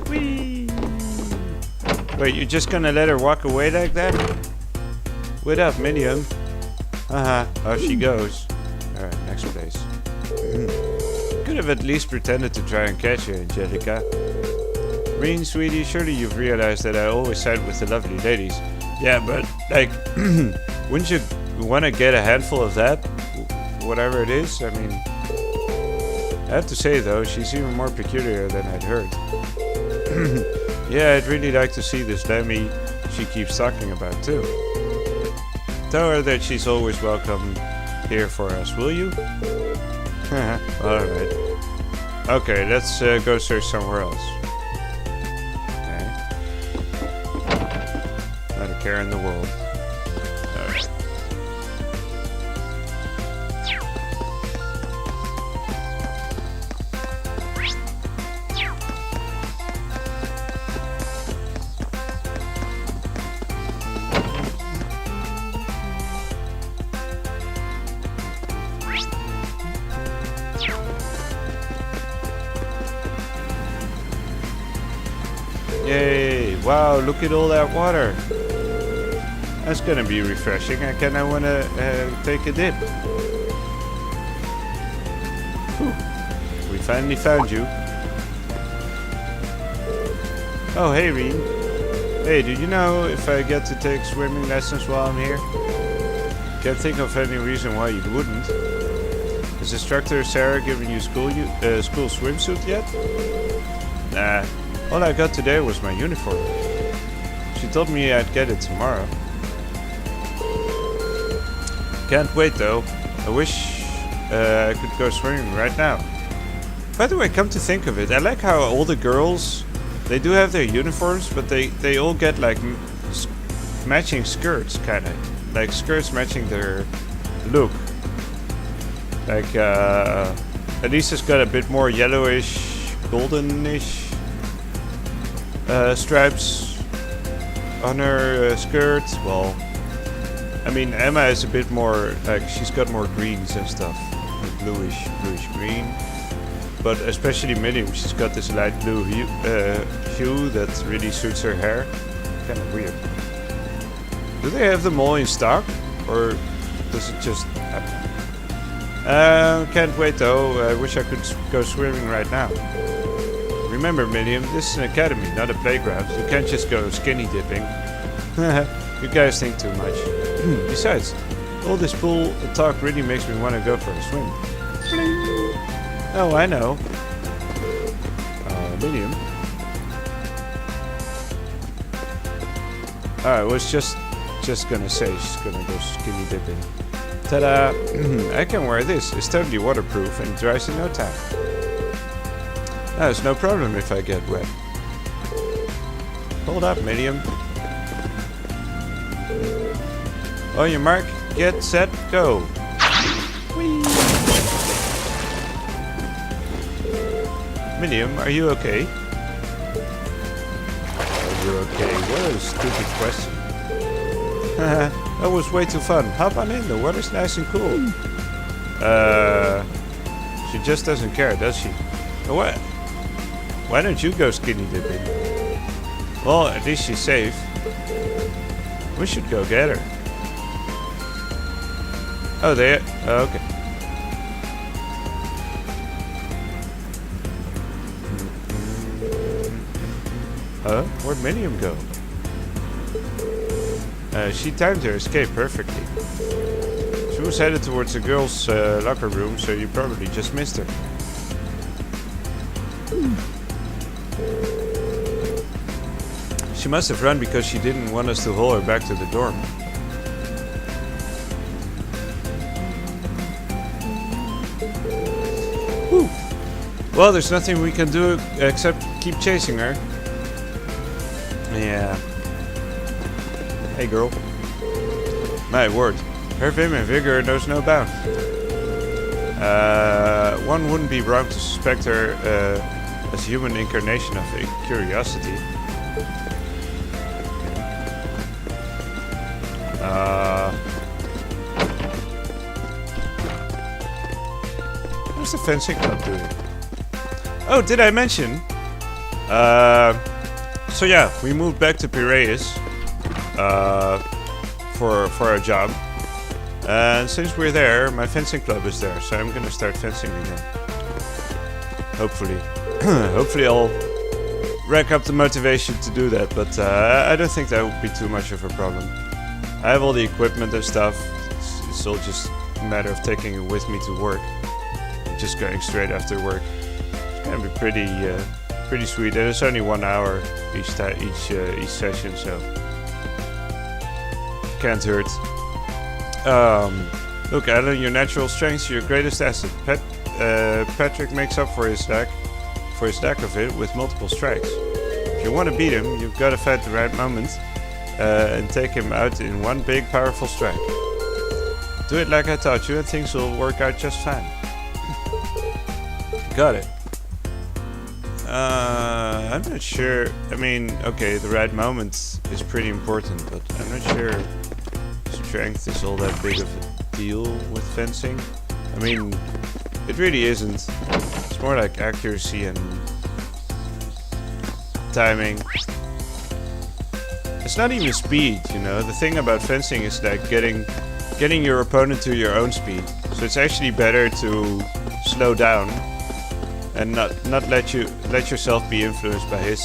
Whee! Wait, you're just gonna let her walk away like that? What up, Minium? Haha, off she goes. Alright, next place. Could have at least pretended to try and catch you, Angelica. Reen, sweetie, surely you've realized that I always side with the lovely ladies. Yeah, but, like, wouldn't you want to get a handful of that? Whatever it is, I mean... I have to say, though, she's even more peculiar than I'd heard. Yeah, I'd really like to see this Lemmy she keeps talking about, too. Tell her that she's always welcome here for us, will you? Alright. Okay, let's go search somewhere else. Okay. Not a care in the world. Alright. Yay! Wow, look at all that water. That's gonna be refreshing. I kinda wanna take a dip. Whew. We finally found you. Oh, hey, Reen. Hey, do you know if I get to take swimming lessons while I'm here? Can't think of any reason why you wouldn't. Has instructor Sarah given you school swimsuit yet? Nah. All I got today was my uniform. She told me I'd get it tomorrow. Can't wait though. I wish I could go swimming right now. By the way, come to think of it, I like how all the girls, they do have their uniforms, but they all get like matching skirts, kinda. Like skirts matching their look. Like Elisa's got a bit more yellowish, goldenish stripes on her skirt. Well, I mean, Emma is a bit more like she's got more greens and stuff, like bluish green. But especially Miriam, she's got this light blue hue that really suits her hair. Kind of weird. Do they have them all in stock, or does it just happen? Can't wait though. I wish I could go swimming right now. Remember, Miriam, this is an academy, not a playground. You can't just go skinny dipping. You guys think too much. Besides, all this pool talk really makes me want to go for a swim. Oh, I know. Miriam. I was just gonna say she's gonna go skinny dipping. Ta-da! I can wear this. It's totally waterproof and dries in no time. It's no problem if I get wet. Hold up, Miriam. On your mark, get set, go. Whee! Miriam, are you okay? Are you okay? What a stupid question. That was way too fun. Hop on in, the water's nice and cool. She just doesn't care, does she? What? Why don't you go skinny dipping? Well, at least she's safe. We should go get her. Oh, there. Oh, okay. Huh? Where'd Miriam go? She timed her escape perfectly. She was headed towards the girls' locker room, so you probably just missed her. She must have run because she didn't want us to haul her back to the dorm. Whew. Well, there's nothing we can do except keep chasing her. Yeah. Hey, girl. My word. Her vim and vigor knows no bound. One wouldn't be wrong to suspect her as a human incarnation of curiosity. What's the fencing club doing? Oh, did I mention? So yeah, we moved back to Piraeus for a job. And since we're there, my fencing club is there, so I'm gonna start fencing again. Hopefully. Hopefully I'll rack up the motivation to do that, but I don't think that would be too much of a problem. I have all the equipment and stuff. It's all just a matter of taking it with me to work. Just going straight after work. It's gonna be pretty sweet. And it's only 1 hour each session, so can't hurt. Look, Alan, your natural strength's your greatest asset. Patrick makes up for his lack of it with multiple strikes. If you want to beat him, you've got to find the right moment and take him out in one big, powerful strike. Do it like I taught you, and things will work out just fine. Got it. I'm not sure. I mean, okay, the right moment is pretty important, but I'm not sure strength is all that big of a deal with fencing. I mean, it really isn't. It's more like accuracy and timing. It's not even speed, you know. The thing about fencing is like getting your opponent to your own speed. So it's actually better to slow down and not let yourself be influenced by his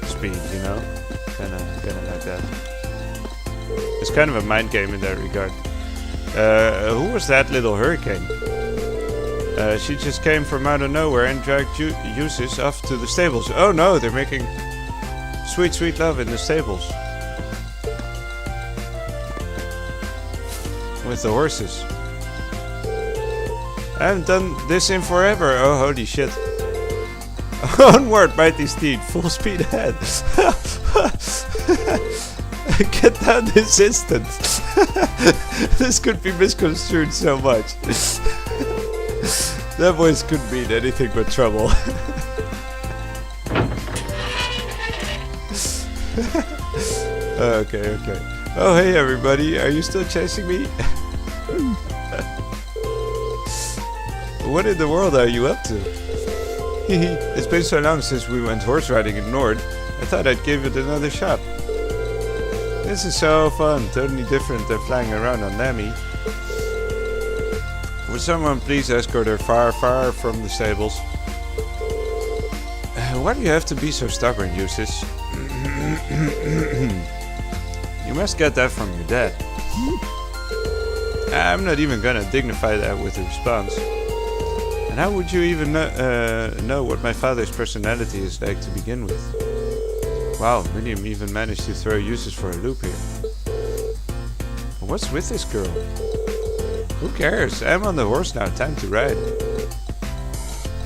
speed, you know. Kinda like that. It's kind of a mind game in that regard. Who was that little hurricane? She just came from out of nowhere and dragged Uses off to the stables. Oh no, they're making sweet, sweet love in the stables. With the horses. I haven't done this in forever. Oh, holy shit. Onward, mighty steed. Full speed ahead. Get down this instant. This could be misconstrued so much. That voice could mean anything but trouble. Okay. Oh, hey everybody. Are you still chasing me? What in the world are you up to? It's been so long since we went horse riding in Nord. I thought I'd give it another shot. This is so fun, totally different than flying around on Lammy. Would someone please escort her far, far from the stables? Why do you have to be so stubborn, Eustace? You must get that from your dad. I'm not even gonna dignify that with a response. And how would you even know what my father's personality is like to begin with? Wow, William even managed to throw Eustace for a loop here. What's with this girl? Who cares? I'm on the horse now, time to ride.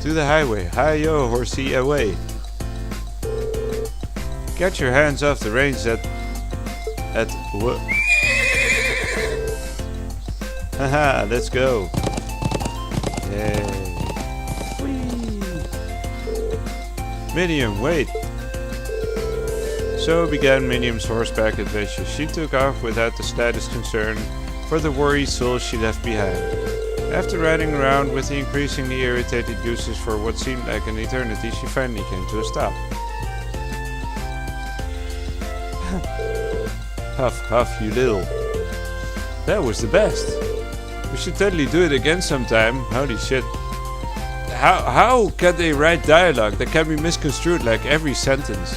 To the highway, hi-yo, horsey, away. Get your hands off the reins at what? Haha, let's go. Yay. Whee. Minium, wait. So began Minium's horseback adventure. She took off without the slightest concern for the worried soul she left behind. After riding around with the increasingly irritated Eustace for what seemed like an eternity, she finally came to a stop. Huff, huff, you little. That was the best. We should totally do it again sometime. Holy shit. How can they write dialogue that can be misconstrued like every sentence?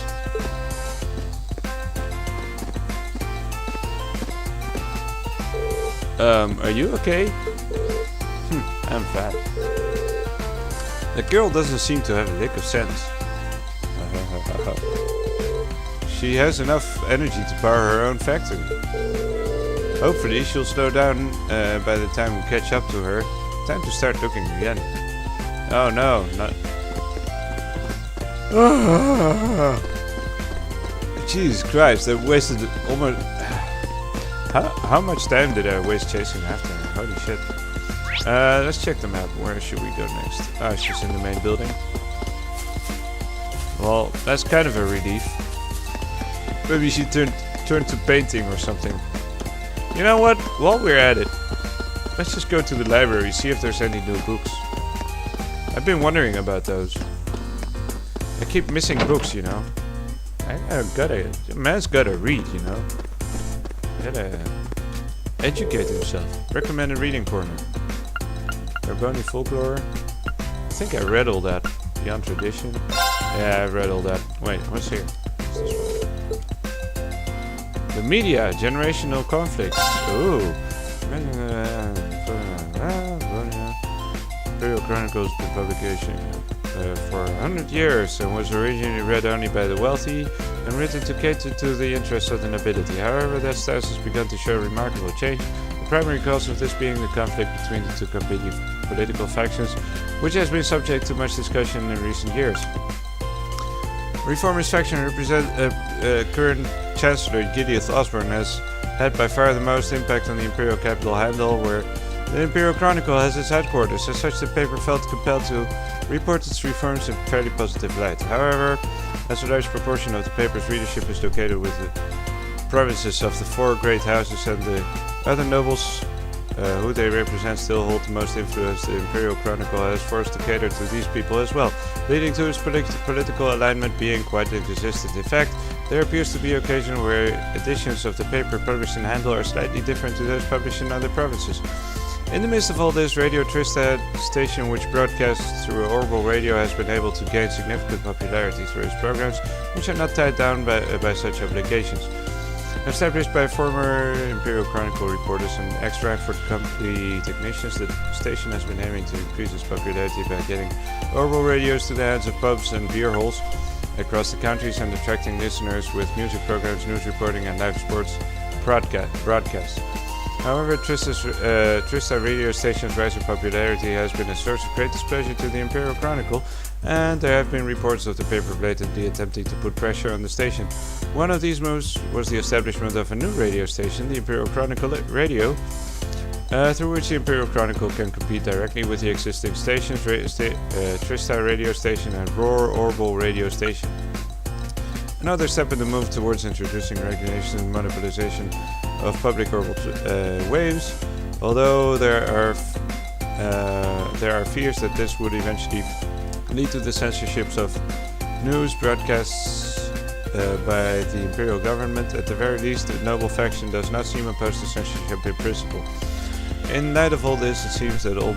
Are you okay? I'm fat. The girl doesn't seem to have a lick of sense. She has enough energy to power her own factory. Hopefully she'll slow down by the time we catch up to her. Time to start looking again. Oh no, not... Jesus Christ, I wasted almost... How much time did I waste chasing after her? Holy shit. Let's check the map. Where should we go next? Oh, she's in the main building. Well, that's kind of a relief. Maybe she turn to painting or something. You know what? While we're at it, let's just go to the library, see if there's any new books. I've been wondering about those. I keep missing books, you know. A man's gotta read, you know. Gotta educate himself. Recommended reading corner. Carboni folklore. I think I read all that. Beyond tradition. Yeah, I've read all that. Wait, what's here? What's this one? The media, generational conflicts. Ooh. Imperial Chronicles been publication for 100 years and was originally read only by the wealthy and written to cater to the interests of the nobility. However, that stance has begun to show remarkable change. The primary cause of this being the conflict between the two competing political factions, which has been subject to much discussion in recent years. Reformist faction represent current Chancellor Gideon Osborne has had by far the most impact on the imperial capital Heimdall, where the Imperial Chronicle has its headquarters. As such, the paper felt compelled to report its reforms in a fairly positive light. However, as a large proportion of the paper's readership is located with the provinces of the four great houses and the other nobles who they represent still hold the most influence, the Imperial Chronicle has forced to cater to these people as well, leading to its political alignment being quite inconsistent. In fact, there appears to be occasion where editions of the paper published in Handel are slightly different to those published in other provinces. In the midst of all this, Radio Trista station, which broadcasts through Orbital Radio, has been able to gain significant popularity through its programs, which are not tied down by such obligations. Established by former Imperial Chronicle reporters and ex-Frankfurt company technicians, the station has been aiming to increase its popularity by getting Orbital radios to the hands of pubs and beer halls across the countries and attracting listeners with music programs, news reporting, and live sports broadcasts. However, Trista radio station's rise in popularity has been a source of great displeasure to the Imperial Chronicle, and there have been reports of the paper blatantly attempting to put pressure on the station. One of these moves was the establishment of a new radio station, the Imperial Chronicle Radio, through which the Imperial Chronicle can compete directly with the existing stations, Trista radio station and Roar Orbital radio station. Another step in the move towards introducing regulation and monopolization of public orbital waves, although there are fears that this would eventually lead to the censorships of news broadcasts by the imperial government. At the very least, the noble faction does not seem opposed to censorship in principle. In light of all this, it seems all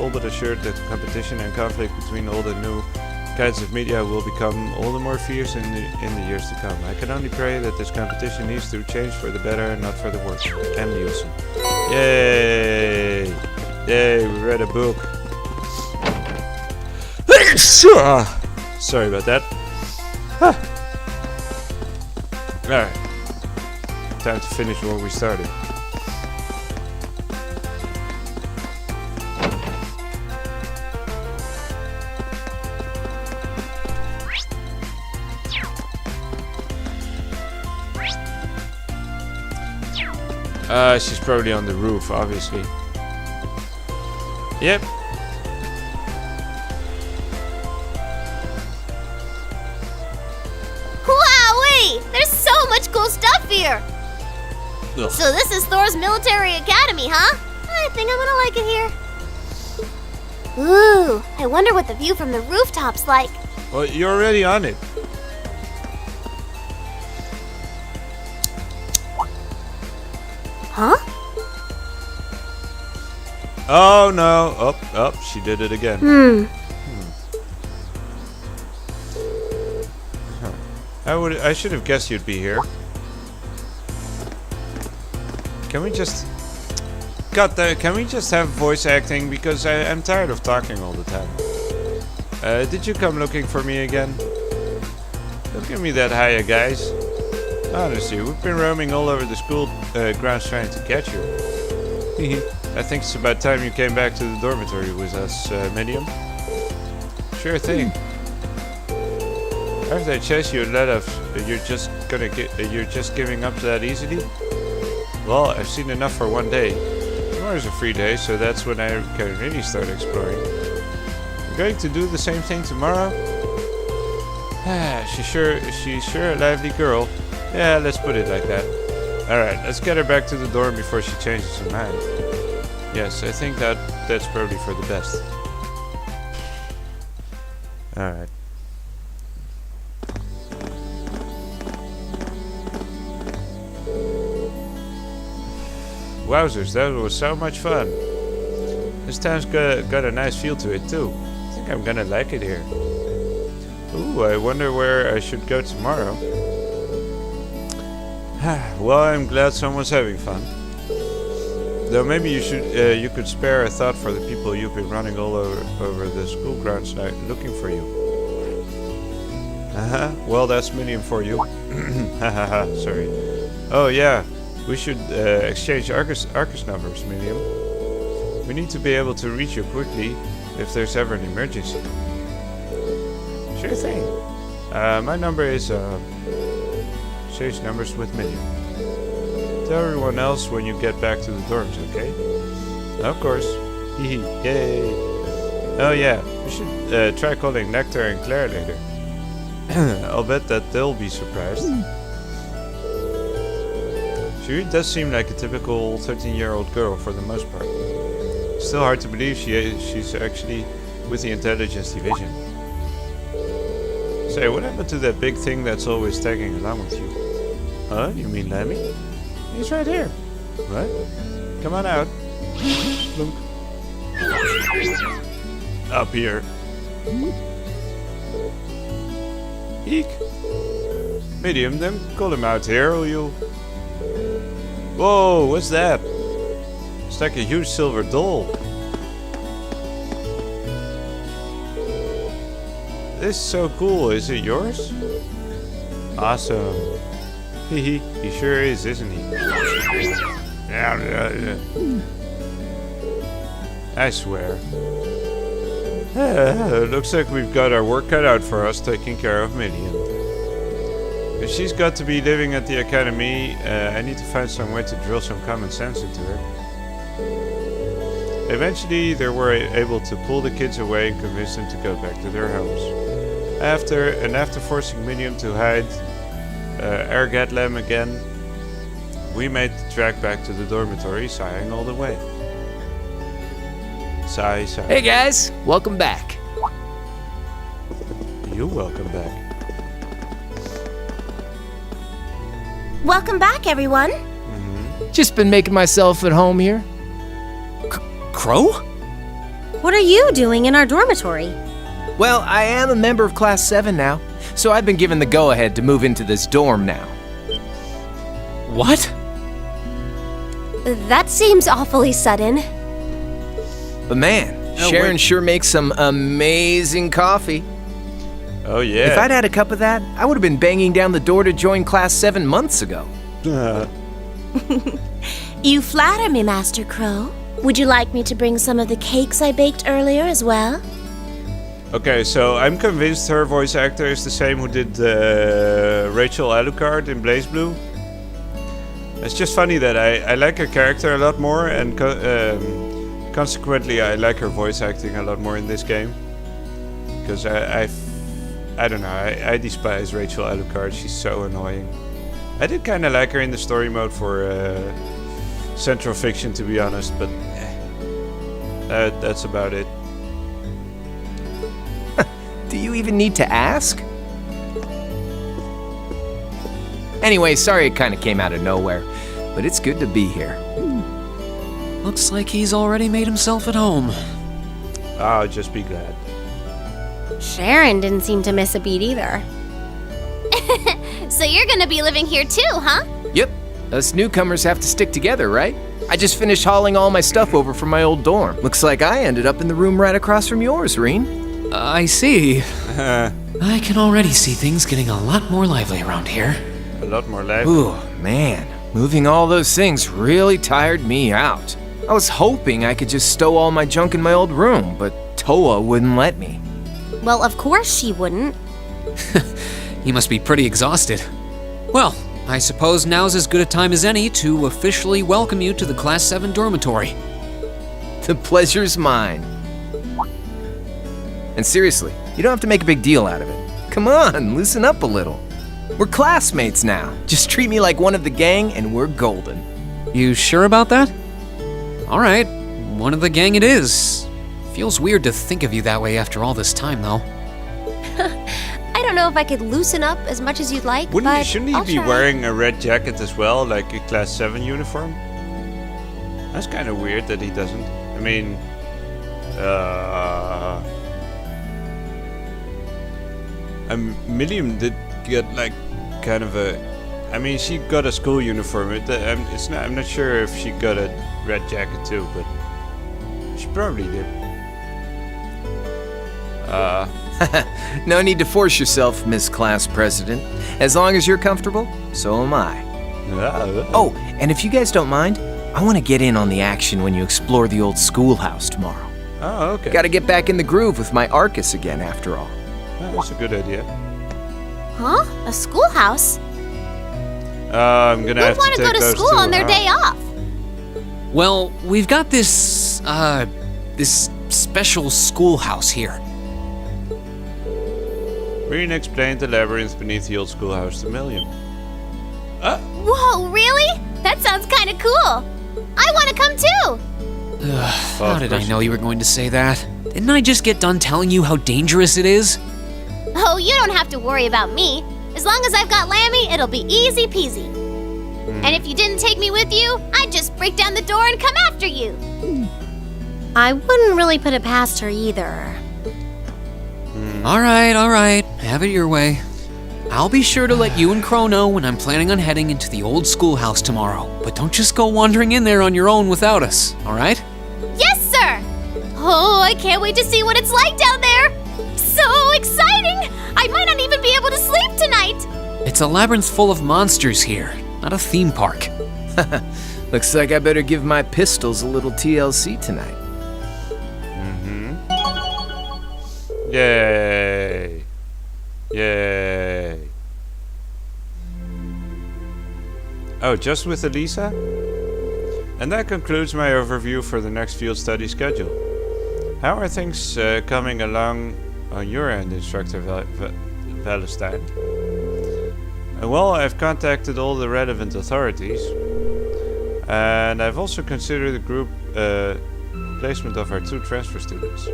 but assured that competition and conflict between all the new kinds of media will become all the more fierce in the years to come. I can only pray that this competition needs to change for the better and not for the worse. M. Nielsen. Yay! Yay, we read a book. Sorry about that. Alright. Time to finish what we started. She's probably on the roof, obviously. Yep. Wowee! There's so much cool stuff here! Ugh. So this is Thor's military academy, huh? I think I'm gonna like it here. Ooh, I wonder what the view from the rooftop's like. Well, you're already on it. Huh? Oh no! Up! She did it again. I should have guessed you'd be here. Can we just have voice acting, because I'm tired of talking all the time. Did you come looking for me again? Don't give me that higher, guys. Honestly, we've been roaming all over the school grounds trying to catch you. I think it's about time you came back to the dormitory with us, Medium. Sure thing. If they chase you, you're just giving up that easily? Well, I've seen enough for one day. Tomorrow's a free day, so that's when I can really start exploring. You're going to do the same thing tomorrow? She's sure a lively girl. Yeah, let's put it like that. Alright, let's get her back to the dorm before she changes her mind. Yes, I think that's probably for the best. Alright. Wowzers, that was so much fun. This town's got a nice feel to it too. I think I'm gonna like it here. Ooh, I wonder where I should go tomorrow. Well, I'm glad someone's having fun. Though maybe you could spare a thought for the people you've been running all over the school grounds looking for you. Well, that's Minium for you. Hahaha, sorry. Oh yeah, we should exchange Arcus numbers, Minium. We need to be able to reach you quickly if there's ever an emergency. Sure thing. My number is exchange numbers with Minium. Tell everyone else when you get back to the dorms, okay? Of course. Hehe, yay. Oh yeah, we should try calling Nectar and Claire later. I'll bet that they'll be surprised. She really does seem like a typical 13-year-old girl for the most part. Still hard to believe she's actually with the intelligence division. Say, what happened to that big thing that's always tagging along with you? Huh? You mean Lemmy? He's right here. What? Come on out. Plunk. Up here. Eek. Medium, then call him out here, will you? Whoa, what's that? It's like a huge silver doll. This is so cool. Is it yours? Awesome. Hehe, he sure is, isn't he? Yeah. I swear. Looks like we've got our work cut out for us taking care of Minion. If she's got to be living at the academy, I need to find some way to drill some common sense into her. Eventually, they were able to pull the kids away and convince them to go back to their homes. After forcing Minion to hide Ergatlem again, we made the trek back to the dormitory, sighing all the way. Sigh. Hey guys, welcome back. You're welcome back. Welcome back, everyone. Just been making myself at home here. Crow? What are you doing in our dormitory? Well, I am a member of Class 7 now, so I've been given the go-ahead to move into this dorm now. What? That seems awfully sudden. But man, Sharon sure makes some amazing coffee. Oh yeah. If I'd had a cup of that, I would have been banging down the door to join Class 7 months ago. You flatter me, Master Crow. Would you like me to bring some of the cakes I baked earlier as well? Okay, so I'm convinced her voice actor is the same who did Rachel Alucard in Blaze Blue. It's just funny that I like her character a lot more, and consequently I like her voice acting a lot more in this game. Because I don't know, I despise Rachel Alucard, she's so annoying. I did kind of like her in the story mode for Central Fiction, to be honest, but that's about it. Do you even need to ask? Anyway, sorry it kind of came out of nowhere, but it's good to be here. Looks like he's already made himself at home. I'll just be glad. Sharon didn't seem to miss a beat either. So you're gonna be living here too, huh? Yep, us newcomers have to stick together, right? I just finished hauling all my stuff over from my old dorm. Looks like I ended up in the room right across from yours, Reen. I see. I can already see things getting a lot more lively around here. A lot more lively? Ooh, man. Moving all those things really tired me out. I was hoping I could just stow all my junk in my old room, but Toa wouldn't let me. Well, of course she wouldn't. He must be pretty exhausted. Well, I suppose now's as good a time as any to officially welcome you to the Class 7 dormitory. The pleasure's mine. And seriously, you don't have to make a big deal out of it. Come on, loosen up a little. We're classmates now. Just treat me like one of the gang and we're golden. You sure about that? Alright, one of the gang it is. Feels weird to think of you that way after all this time, though. I don't know if I could loosen up as much as you'd like, but Shouldn't he I'll be try. wearing a red jacket as well, like a Class 7 uniform? That's kind of weird that he doesn't. I mean, Milliam did get like kind of a. I mean, she got a school uniform. I'm not sure if she got a red jacket too, but she probably did. No need to force yourself, Miss Class President. As long as you're comfortable, so am I. Oh, and if you guys don't mind, I want to get in on the action when you explore the old schoolhouse tomorrow. Oh, okay. Gotta get back in the groove with my Arcus again, after all. That's a good idea. Huh? A schoolhouse? I'm gonna have Who'd want to to go take to those school two, on their huh? day off? Well, we've got this special schoolhouse here. Reen explained the labyrinth beneath the old schoolhouse to Milliam. Whoa, really? That sounds kind of cool. I want to come too. How did I know you were going to say that? Didn't I just get done telling you how dangerous it is? Oh, you don't have to worry about me. As long as I've got Lammy, it'll be easy peasy. And if you didn't take me with you, I'd just break down the door and come after you. I wouldn't really put it past her either. All right. Have it your way. I'll be sure to let you and Crow know when I'm planning on heading into the old schoolhouse tomorrow. But don't just go wandering in there on your own without us, all right? Yes, sir! Oh, I can't wait to see what it's like down there. So exciting! I might not even be able to sleep tonight. It's a labyrinth full of monsters here, not a theme park. Looks like I better give my pistols a little TLC tonight. Yay! Yay! Oh, just with Elisa? And that concludes my overview for the next field study schedule. How are things coming along on your end, Instructor Valestein? Well, I've contacted all the relevant authorities, and I've also considered the group placement of our 2 transfer students.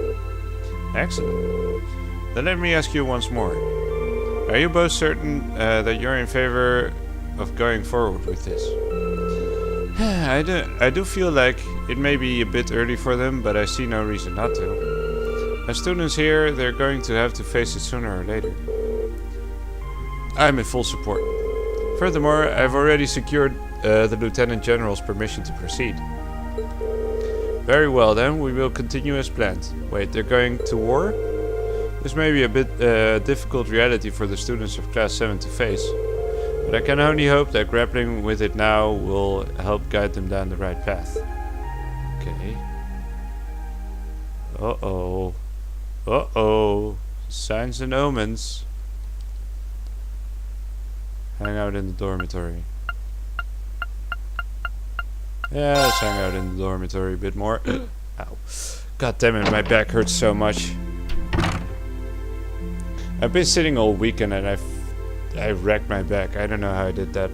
Excellent. Then let me ask you once more. Are you both certain that you're in favor of going forward with this? I do feel like it may be a bit early for them, but I see no reason not to. As students here, they're going to have to face it sooner or later. I'm in full support. Furthermore, I've already secured the Lieutenant General's permission to proceed. Very well then, we will continue as planned. Wait, they're going to war? This may be a bit difficult reality for the students of Class 7 to face, but I can only hope that grappling with it now will help guide them down the right path. Okay. Uh-oh. Uh-oh. Signs and omens. Hang out in the dormitory. Yeah, let's hang out in the dormitory a bit more. Ow. God damn it, my back hurts so much. I've been sitting all weekend and I wrecked my back. I don't know how I did that.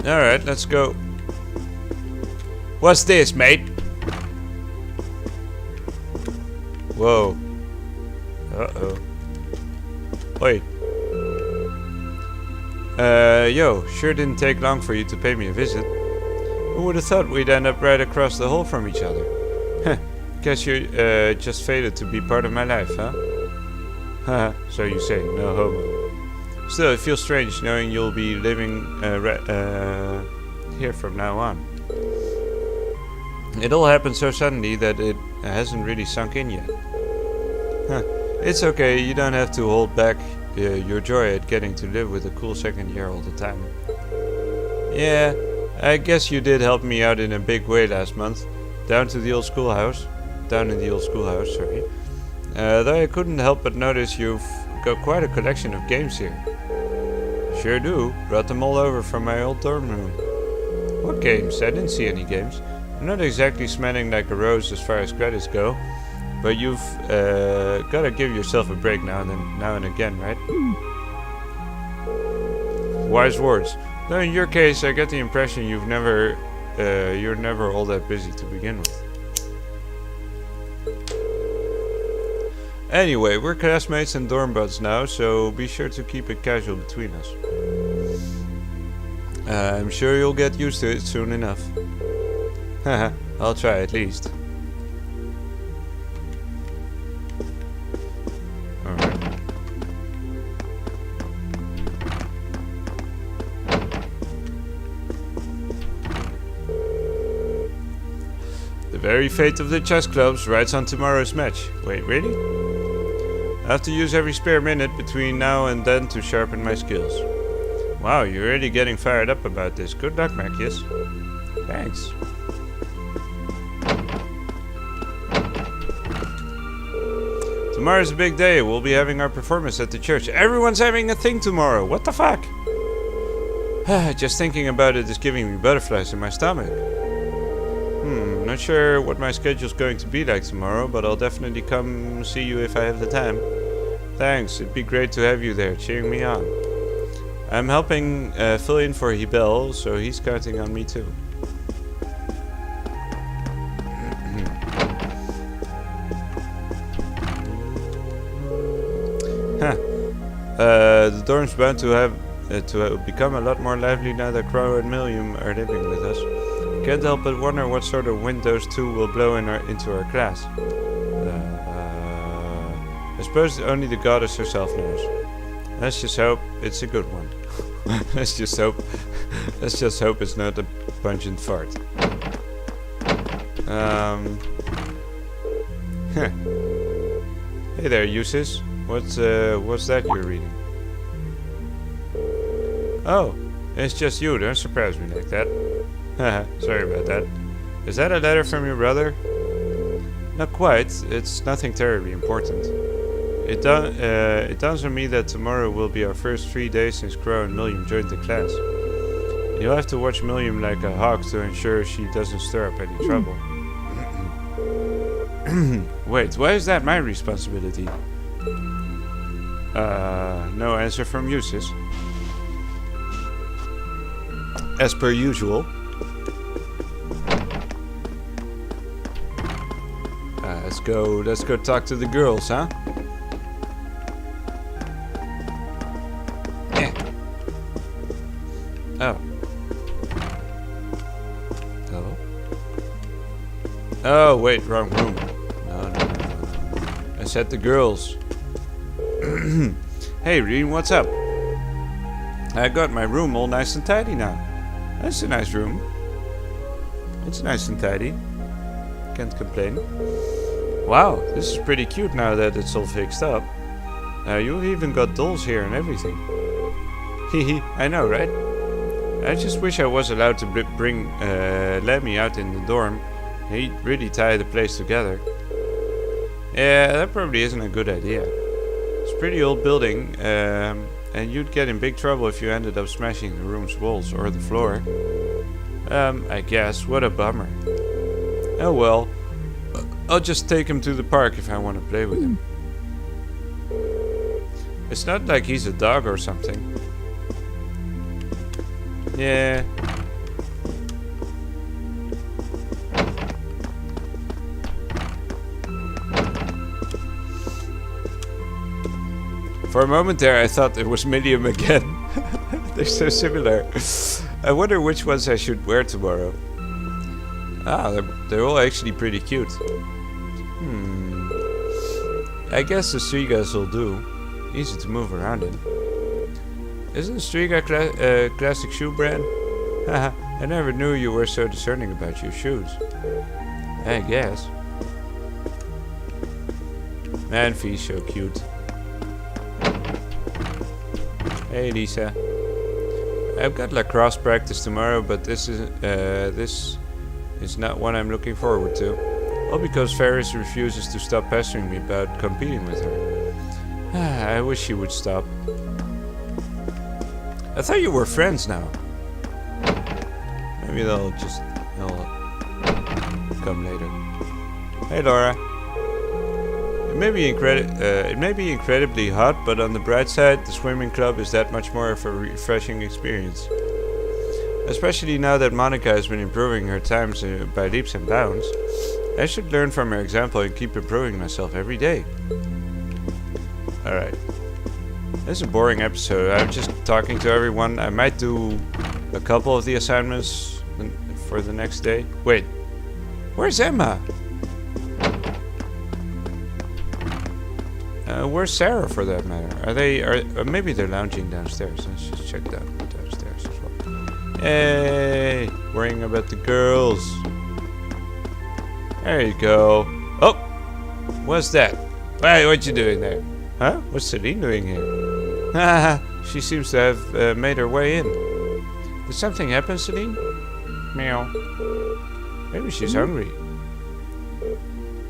Alright, let's go. What's this, mate? Whoa. Uh-oh. Wait. Yo, sure didn't take long for you to pay me a visit. Who would have thought we'd end up right across the hall from each other? Heh, guess you're just fated to be part of my life, huh? Haha, so you say, no homo. Still, it feels strange knowing you'll be living here from now on. It all happened so suddenly that it hasn't really sunk in yet. Huh, it's okay, you don't have to hold back your joy at getting to live with a cool second year all the time. Yeah, I guess you did help me out in a big way last month. Down in the old schoolhouse, sorry. Though I couldn't help but notice you've got quite a collection of games here. Sure do. Brought them all over from my old dorm room. What games? I didn't see any games. I'm not exactly smelling like a rose as far as credits go, but you've gotta give yourself a break now and again, right? Wise words. Though in your case, I get the impression you're never all that busy to begin with. Anyway, we're classmates and dorm buds now, so be sure to keep it casual between us. I'm sure you'll get used to it soon enough. Haha, I'll try at least. Alright. The very fate of the chess clubs rides on tomorrow's match. Wait, really? I have to use every spare minute between now and then to sharpen my skills. Wow, you're really getting fired up about this. Good luck, Macius. Thanks. Tomorrow's a big day. We'll be having our performance at the church. Everyone's having a thing tomorrow. What the fuck? Just thinking about it is giving me butterflies in my stomach. Not sure what my schedule's going to be like tomorrow, but I'll definitely come see you if I have the time. Thanks, it'd be great to have you there, cheering me on. I'm helping fill in for Hebel, so he's counting on me too. The dorm's bound to have become a lot more lively now that Crow and Millium are living with us. Can't help but wonder what sort of wind those two will blow into our class. I suppose only the goddess herself knows. Let's just hope it's a good one. Let's just hope it's not a pungent fart. Hey there, Eustace. What's that you're reading? Oh, it's just you. Don't surprise me like that. Haha, sorry about that. Is that a letter from your brother? Not quite. It's nothing terribly important. It dawns on me that tomorrow will be our first 3 days since Crow and Millium joined the class. You'll have to watch Millium like a hawk to ensure she doesn't stir up any trouble. Wait, why is that my responsibility? No answer from Eustace. As per usual. Let's go talk to the girls, huh? Oh. Oh. Oh, wait, wrong room. No. I said the girls. Hey, Reen, what's up? I got my room all nice and tidy now. That's a nice room. It's nice and tidy. Can't complain. Wow, this is pretty cute now that it's all fixed up. You've even got dolls here and everything. Hehe, I know, right? I just wish I was allowed to bring Lemmy out in the dorm. He'd really tie the place together. Yeah, that probably isn't a good idea. It's a pretty old building, and you'd get in big trouble if you ended up smashing the room's walls or the floor. I guess. What a bummer. Oh well. I'll just take him to the park if I want to play with him. It's not like he's a dog or something. Yeah. For a moment there I thought it was Millium again. They're so similar. I wonder which ones I should wear tomorrow. Ah, they're all actually pretty cute. I guess the Strigas will do. Easy to move around in. Isn't Striga a classic shoe brand? Haha, I never knew you were so discerning about your shoes. I guess. Man, Fee's so cute. Hey Lisa. I've got lacrosse practice tomorrow, but this is not what I'm looking forward to. All because Ferris refuses to stop pestering me about competing with her. I wish she would stop. I thought you were friends now. Maybe they'll come later. Hey Laura. It may be incredibly hot, but on the bright side, the swimming club is that much more of a refreshing experience. Especially now that Monica has been improving her times by leaps and bounds. I should learn from her example and keep improving myself every day. Alright. This is a boring episode. I'm just talking to everyone. I might do a couple of the assignments for the next day. Wait. Where's Emma? Where's Sarah for that matter? Maybe they're lounging downstairs. Let's just check downstairs as well. Hey, worrying about the girls. There you go. Oh, what's that? Hey, what you doing there? Huh? What's Celine doing here? Haha, she seems to have made her way in. Did something happen, Celine? Meow. Maybe she's hungry.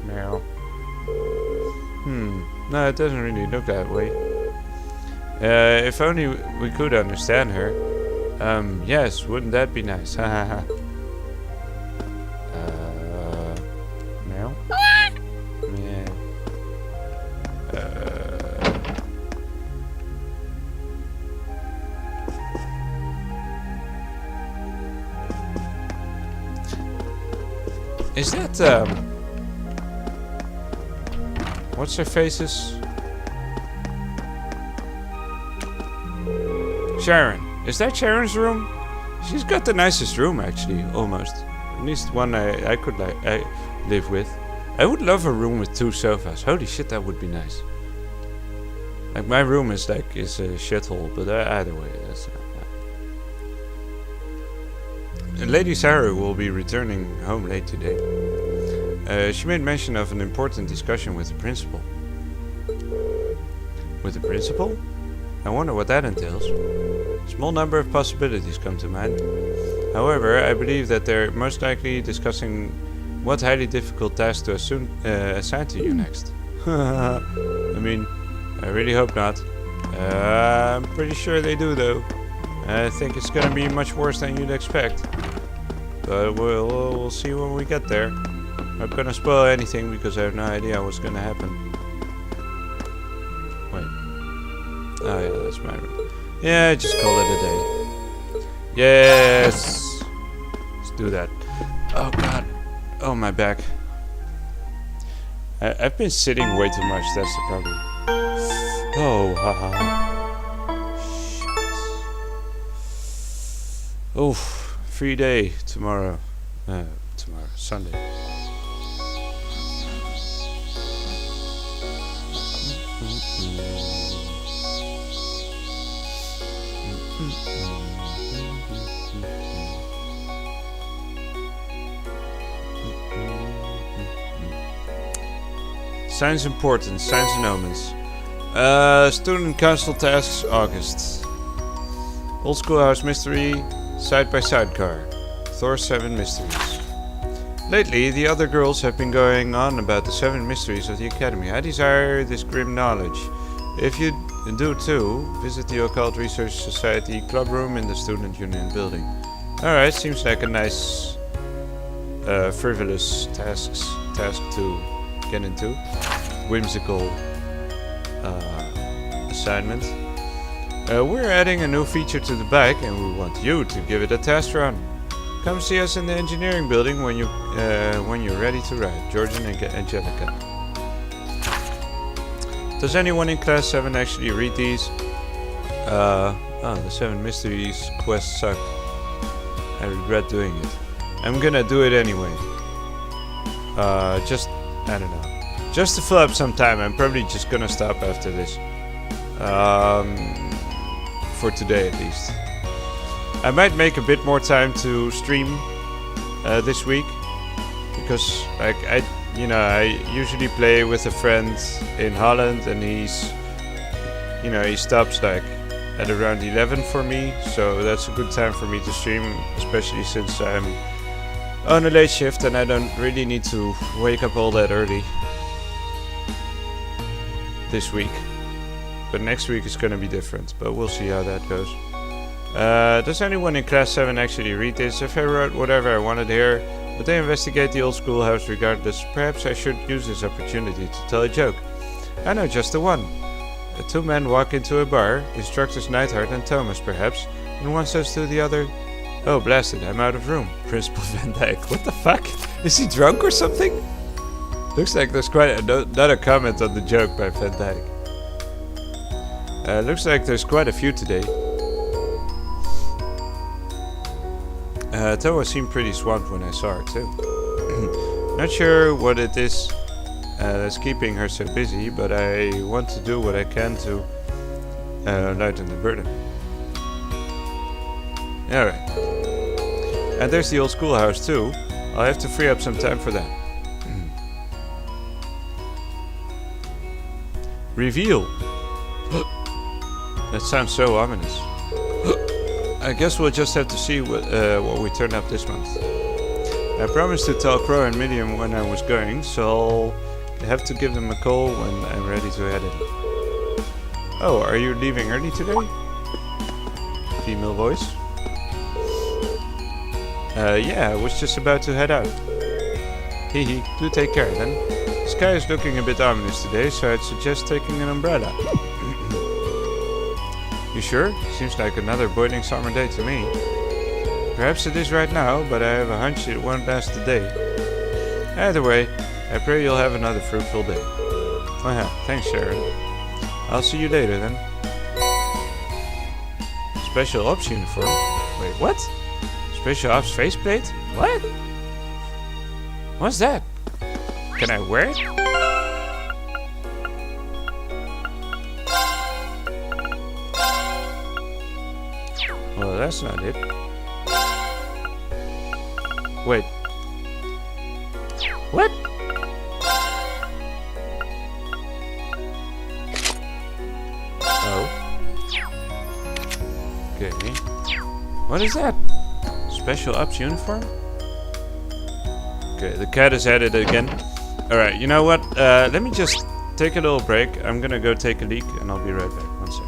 Meow. No, it doesn't really look that way. If only we could understand her. Yes, wouldn't that be nice? Hahaha. Meow? Yeah. Is that, what's her face's? Sharon. Is that Sharon's room? She's got the nicest room, actually, almost. At least one I could live with. I would love a room with 2 sofas. Holy shit, that would be nice. Like, my room is a shithole, but either way, that's Lady Sarah will be returning home late today. She made mention of an important discussion with the principal. With the principal? I wonder what that entails. A small number of possibilities come to mind. However, I believe that they're most likely discussing what highly difficult task to assign to you next. I mean, I really hope not. I'm pretty sure they do though. I think it's gonna be much worse than you'd expect. But we'll see when we get there. I'm not gonna spoil anything because I have no idea what's gonna happen. Wait. Oh yeah, that's my room. Yeah, just call it a day. Yes! Let's do that. Oh god. Oh, my back. I've been sitting way too much, that's the problem. Oh, haha. Oof. Free day tomorrow. Sunday. Signs important, signs and omens. Student council tasks, August. Old schoolhouse mystery, side by side car. Thor 7 mysteries. Lately, the other girls have been going on about the 7 mysteries of the academy. I desire this grim knowledge. If you do too, visit the Occult Research Society club room in the Student Union building. Alright, seems like a nice, frivolous task to get into. Whimsical assignment. We're adding a new feature to the bike and we want you to give it a test run. Come see us in the engineering building when you're ready to ride. Georgian and Angelica. Does anyone in class 7 actually read these? The 7 mysteries quests suck. I regret doing it. I'm gonna do it anyway. I don't know. Just to fill up some time, I'm probably just gonna stop after this. For today at least. I might make a bit more time to stream this week. Because like I usually play with a friend in Holland and he stops like at around 11 for me. So that's a good time for me to stream, especially since I'm on a late shift and I don't really need to wake up all that early this week. But next week is gonna be different, but we'll see how that goes. Does anyone in class 7 actually read this? If I wrote whatever I wanted here, but they investigate the old schoolhouse regardless, perhaps I should use this opportunity to tell a joke. I know just the one. Two men walk into a bar, instructors Neidhart and Thomas perhaps, and one says to the other, "Oh, blast it, I'm out of room." Principal Van Dyke. What the fuck? Is he drunk or something? Looks like there's quite another comment on the joke by Van Dyke. Looks like there's quite a few today. Thomas seemed pretty swamped when I saw her too. Not sure what it is that's keeping her so busy, but I want to do what I can to lighten the burden. Alright. And there's the old schoolhouse too. I'll have to free up some time for that. Reveal! That sounds so ominous. I guess we'll just have to see what we turn up this month. I promised to tell Crow and Medium when I was going, so I'll have to give them a call when I'm ready to head in. Oh, are you leaving early today? Female voice. Yeah, I was just about to head out. Hehe, do take care then. The sky is looking a bit ominous today, so I'd suggest taking an umbrella. You sure? Seems like another boiling summer day to me. Perhaps it is right now, but I have a hunch it won't last a day. Either way, I pray you'll have another fruitful day. Thanks, Sharon. I'll see you later then. Special Ops uniform? Wait, what? Special Ops faceplate? What? What's that? Can I wear it? Well, that's not it. Wait. What? Oh. Okay. What is that? Special Ops uniform? Okay, the cat is at it again. Alright, you know what? Let me just take a little break. I'm gonna go take a leak and I'll be right back. One sec.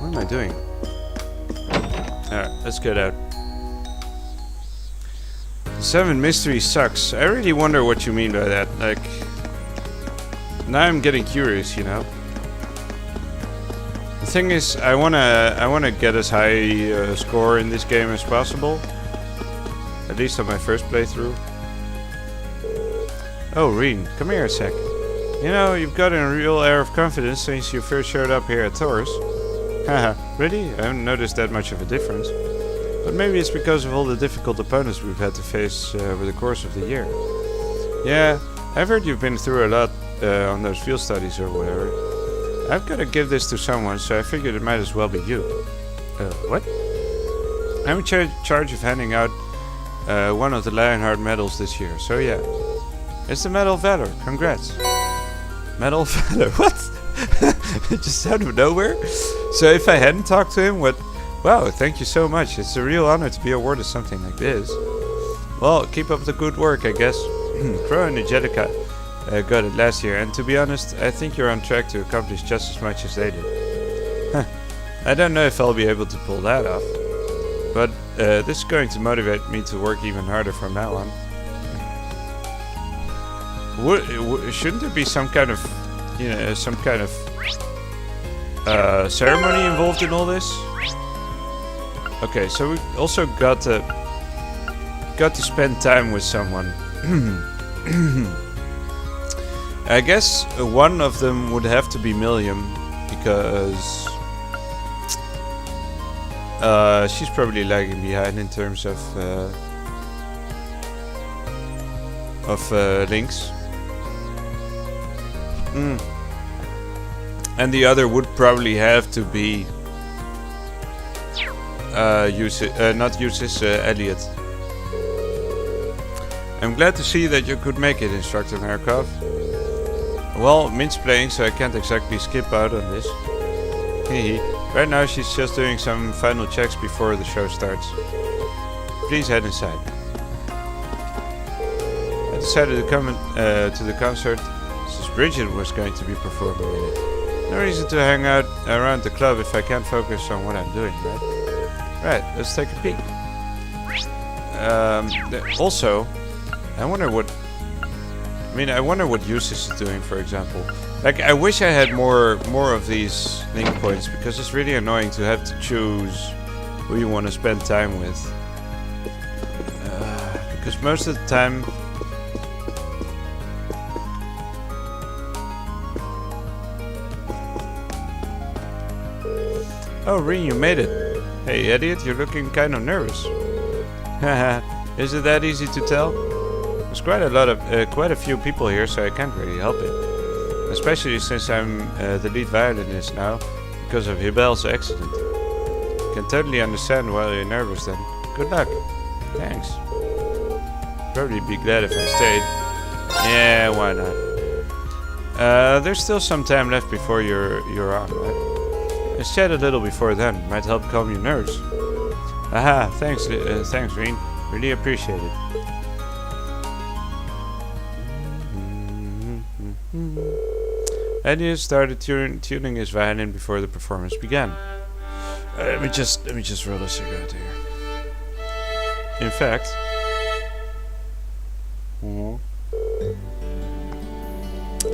What am I doing? Alright, let's get out. 7 mystery sucks. I really wonder what you mean by that. Like, now I'm getting curious, you know. The thing is, I wanna get as high a score in this game as possible. At least on my first playthrough. Oh, Reen, come here a sec. You know, you've got a real air of confidence since you first showed up here at Taurus. Haha, really? I haven't noticed that much of a difference. But maybe it's because of all the difficult opponents we've had to face over the course of the year. Yeah, I've heard you've been through a lot on those field studies or whatever. I've got to give this to someone, so I figured it might as well be you. What? I'm in charge of handing out one of the Lionheart medals this year, so yeah. It's the Medal of Valor, congrats. Medal of Valor, what? Just out of nowhere? So if I hadn't talked to him, what? Wow, thank you so much. It's a real honor to be awarded something like this. Well, keep up the good work, I guess. Crow and Angelica got it last year, and to be honest, I think you're on track to accomplish just as much as they did. I don't know if I'll be able to pull that off, but this is going to motivate me to work even harder from now on. Shouldn't there be some kind of, ceremony involved in all this? Okay, so we also got to spend time with someone. I guess one of them would have to be Milliam, because she's probably lagging behind in terms of links. And the other would probably have to be Elliot. I'm glad to see that you could make it, Instructor Markov. Well, Mint's playing, so I can't exactly skip out on this. Hehe. Right now she's just doing some final checks before the show starts. Please head inside. I decided to come to the concert since Bridget was going to be performing in it. No reason to hang out around the club if I can't focus on what I'm doing, right? Right, let's take a peek. Also, I wonder what Eustace is doing, for example. Like, I wish I had more of these link points, because it's really annoying to have to choose who you want to spend time with. Because most of the time... Oh, Reen, you made it. Hey, idiot, you're looking kind of nervous. Haha, is it that easy to tell? There's quite a few people here, so I can't really help it. Especially since I'm the lead violinist now, because of Hibel's accident. Can totally understand why you're nervous then. Good luck. Thanks. Probably be glad if I stayed. Yeah, why not? There's still some time left before you're on, right? Let's chat a little before then. Might help calm your nerves. Aha, thanks, Reen. Really appreciate it. Elliot started tuning his violin before the performance began. Let me just roll a cigarette here. In fact,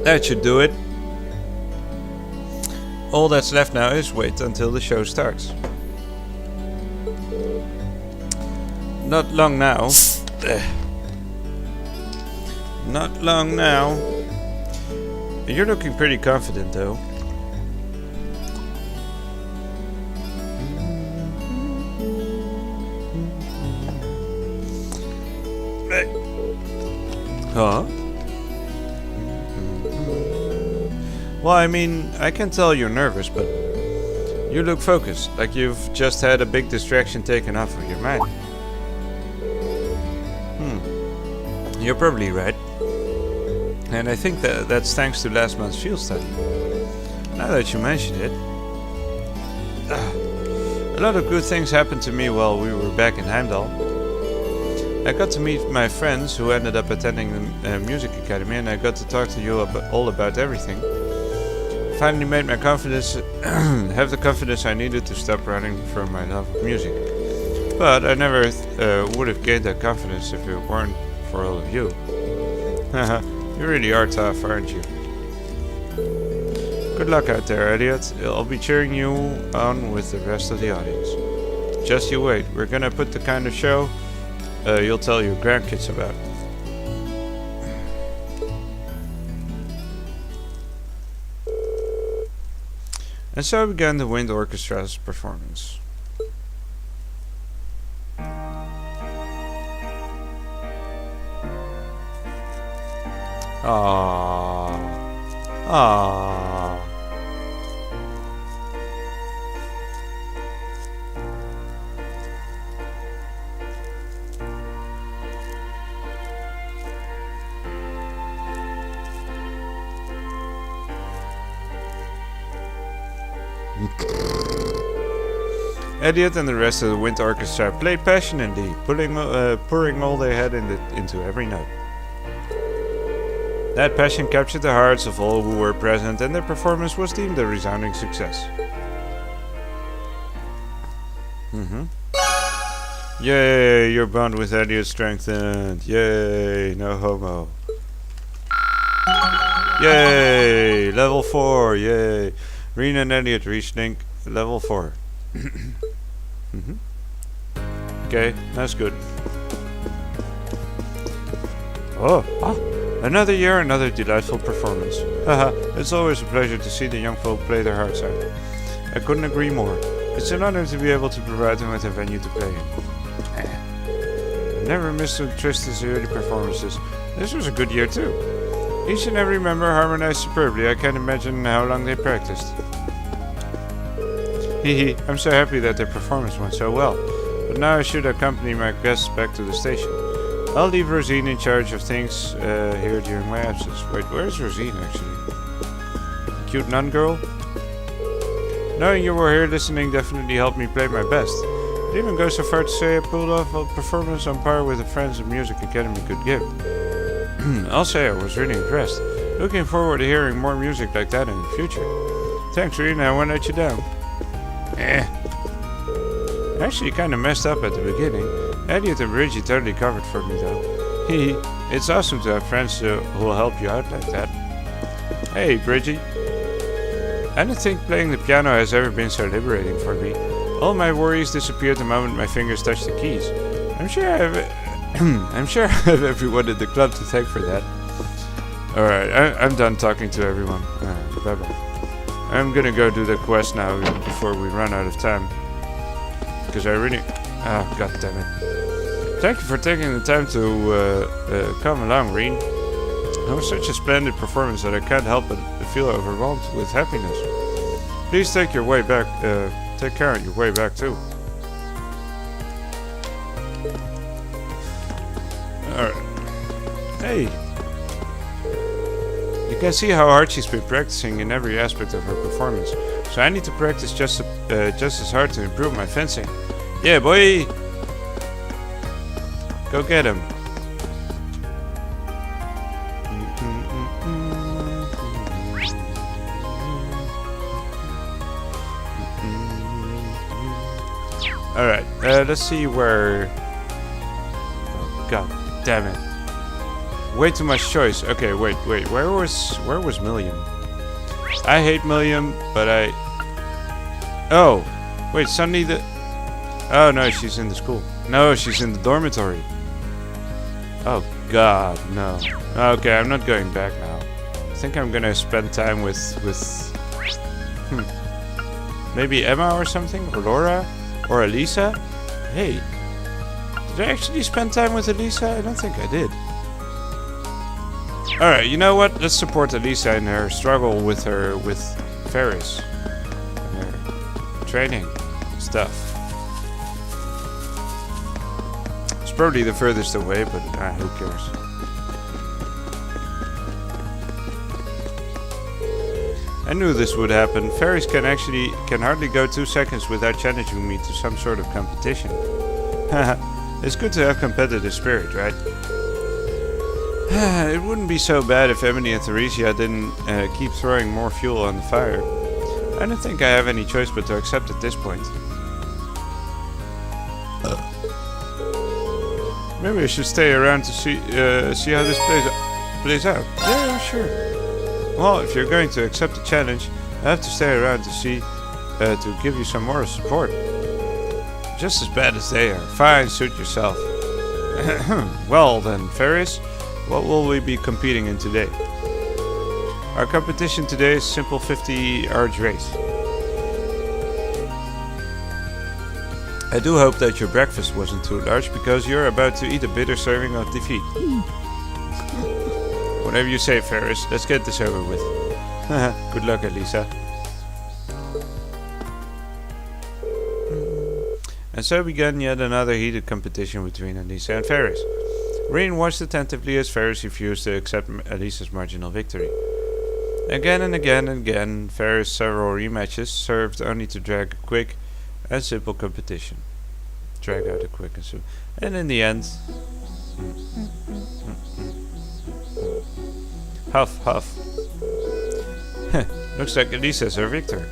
that should do it. All that's left now is wait until the show starts. Not long now. Not long now. You're looking pretty confident, though. Huh? Well, I mean, I can tell you're nervous, but you look focused, like you've just had a big distraction taken off of your mind. You're probably right. And I think that's thanks to last month's field study. Now that you mention it, a lot of good things happened to me while we were back in Heimdall. I got to meet my friends who ended up attending the music academy, and I got to talk to you all about everything. Finally made my confidence have the confidence I needed to stop running from my love of music. But I never would have gained that confidence if it weren't for all of you. Haha. You really are tough, aren't you? Good luck out there, Elliot. I'll be cheering you on with the rest of the audience. Just you wait. We're gonna put the kind of show you'll tell your grandkids about. And so began the Wind Orchestra's performance. Aww. Aww. Elliot and the rest of the wind orchestra played passionately, pouring all they had into every note. That passion captured the hearts of all who were present, and their performance was deemed a resounding success. Yay, your bond with Elliot strengthened. Yay, no homo. Yay, level 4. Yay. Rena and Elliot reached Link level 4. Okay, that's good. Another year, another delightful performance. Haha, it's always a pleasure to see the young folk play their hearts out. I couldn't agree more. It's an honor to be able to provide them with a venue to play in. Never missed Tristan's early performances. This was a good year too. Each and every member harmonized superbly. I can't imagine how long they practiced. Hehe, I'm so happy that their performance went so well. But now I should accompany my guests back to the station. I'll leave Rosine in charge of things here during my absence. Wait, where's Rosine actually? The cute nun girl? Knowing you were here listening definitely helped me play my best. I'd even go so far to say I pulled off a performance on par with the Friends of Music Academy could give. I'll say I was really impressed. Looking forward to hearing more music like that in the future. Thanks, Rena, I won't let you down. Actually kinda messed up at the beginning. Elliot and Bridgie totally covered for me though. It's awesome to have friends who'll help you out like that. Hey Bridgie. I don't think playing the piano has ever been so liberating for me. All my worries disappeared the moment my fingers touched the keys. I'm sure I have everyone in the club to thank for that. Alright, I'm done talking to everyone. Bye bye. I'm gonna go do the quest now before we run out of time. Because I really... god damn it. Thank you for taking the time to come along, Reen. It was such a splendid performance that I can't help but feel overwhelmed with happiness. Please take your way back, take care of your way back too. Alright. Hey! You can see how hard she's been practicing in every aspect of her performance. So I need to practice just as hard to improve my fencing. Yeah, boy! Go get him. Alright, let's see where... Oh, god damn it. Way too much choice. Okay, wait. Where was Milliam? I hate Milliam, but I... Oh! Wait, suddenly the... Oh no, she's in the school. No, she's in the dormitory. Oh god, no. Okay, I'm not going back now. I think I'm gonna spend time with... Maybe Emma or something? Or Laura? Or Elisa? Hey. Did I actually spend time with Elisa? I don't think I did. Alright, you know what? Let's support Elisa in her struggle with Ferris. And her training stuff. It's probably the furthest away, but who cares? I knew this would happen. Ferris can hardly go 2 seconds without challenging me to some sort of competition. Haha, it's good to have competitive spirit, right? It wouldn't be so bad if Emily and Theresia didn't keep throwing more fuel on the fire. I don't think I have any choice but to accept at this point. Maybe I should stay around to see how this plays out. Yeah, sure. Well, if you're going to accept the challenge, I have to stay around to see, to give you some moral support. Just as bad as they are. Fine, suit yourself. Well then, Ferris, what will we be competing in today? Our competition today is simple 50-yard race. I do hope that your breakfast wasn't too large, because you're about to eat a bitter serving of defeat. Whatever you say, Ferris. Let's get this over with. Good luck, Elisa. And so began yet another heated competition between Elisa and Ferris. Reen watched attentively as Ferris refused to accept Elisa's marginal victory. Again and again and again, Ferris' several rematches served only to drag a quick and simple competition. Drag out a quick and simple. And in the end... Huff, huff. Looks like Elisa's our victor.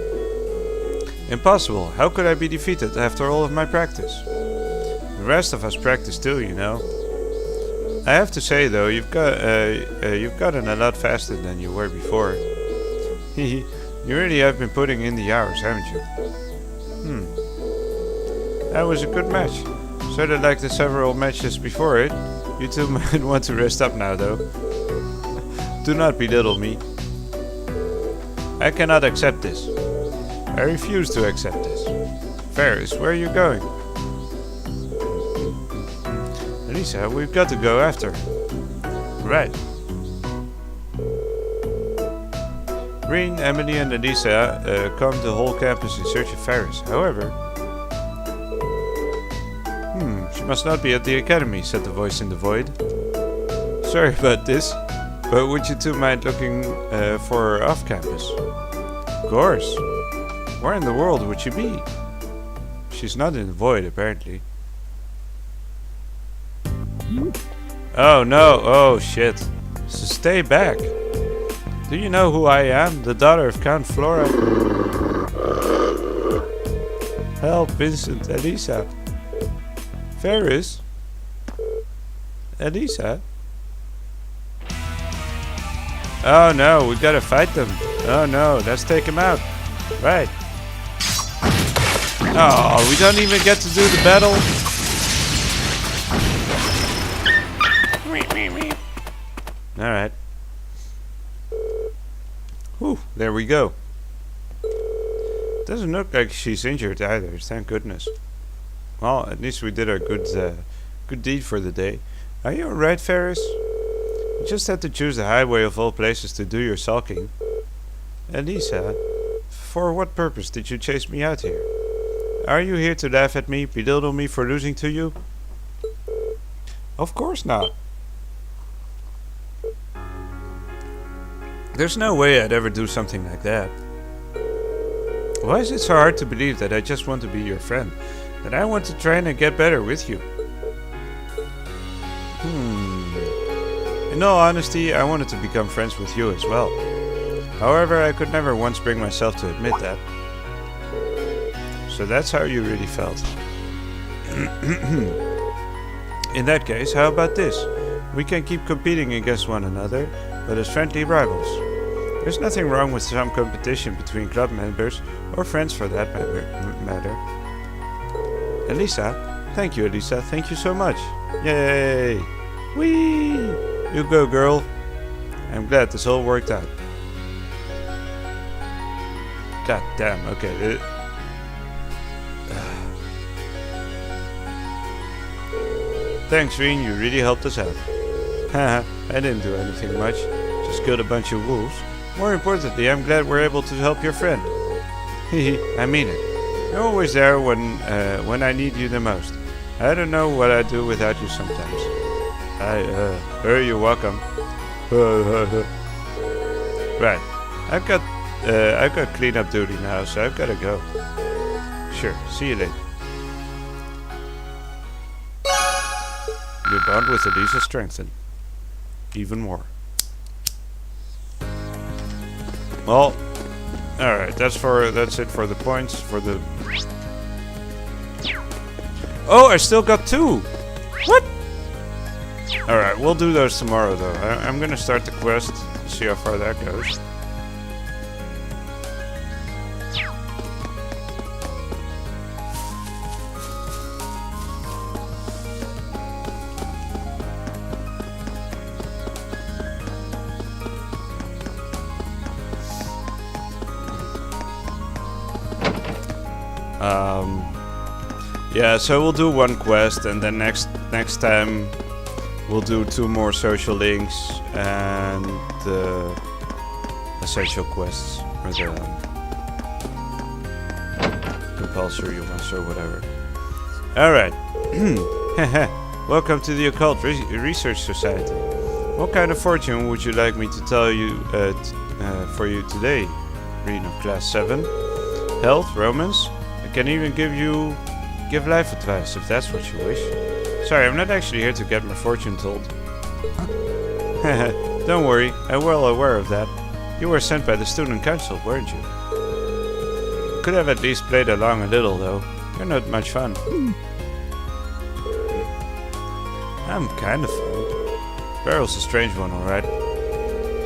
Impossible. How could I be defeated after all of my practice? The rest of us practice too, you know. I have to say though, you've gotten a lot faster than you were before. You really have been putting in the hours, haven't you? That was a good match. Sort of like the several matches before it. You two might want to rest up now though. Do not belittle me. I cannot accept this. I refuse to accept this. Ferris, where are you going? Elisa, we've got to go after her. Right. Reen, Emily and Elisa combed the whole campus in search of Ferris. However... she must not be at the academy, said the voice in the void. Sorry about this, but would you two mind looking for her off campus? Of course. Where in the world would she be? She's not in the void, apparently. Oh no, oh shit. So stay back. Do you know who I am? The daughter of Count Flora. Help, Vincent, Elisa. Ferris? Elisa? Oh no, we gotta fight them. Oh no, let's take them out. Right. Oh, we don't even get to do the battle. Alright. Whew, there we go. Doesn't look like she's injured either, thank goodness. Well, at least we did our good deed for the day. Are you alright, Ferris? You just had to choose the highway of all places to do your sulking. Elisa, for what purpose did you chase me out here? Are you here to laugh at me, belittle me for losing to you? Of course not. There's no way I'd ever do something like that. Why is it so hard to believe that I just want to be your friend? That I want to train and get better with you? In all honesty, I wanted to become friends with you as well. However, I could never once bring myself to admit that. So that's how you really felt. In that case, how about this? We can keep competing against one another, but as friendly rivals. There's nothing wrong with some competition between club members, or friends for that matter. Elisa? Thank you, Elisa. Thank you so much. Yay! Whee! You go, girl. I'm glad this all worked out. God damn, okay. Thanks, Reen, you really helped us out. Haha, I didn't do anything much. Just killed a bunch of wolves. More importantly, I'm glad we're able to help your friend. Hehe, I mean it. You're always there when I need you the most. I don't know what I'd do without you sometimes. You're welcome. Right, I've got cleanup duty now, so I've gotta go. Sure, see you later. Your bond with Elisa strengthened. Even more. Well, alright, that's it for the points, for the... Oh, I still got 2! What? Alright, we'll do those tomorrow though. I'm gonna start the quest, see how far that goes. Yeah, so we'll do one quest, and then next time We'll do 2 more social links and the essential quests, or the compulsory ones, or whatever. Alright. Welcome to the Occult Research Society. What kind of fortune would you like me to tell you for you today? Reading of Class 7. Health, romance. I can even give life advice if that's what you wish. Sorry, I'm not actually here to get my fortune told. Don't worry, I'm well aware of that. You were sent by the student council, weren't you? Could have at least played along a little, though. You're not much fun. I'm kind of fun. Beryl's a strange one, alright.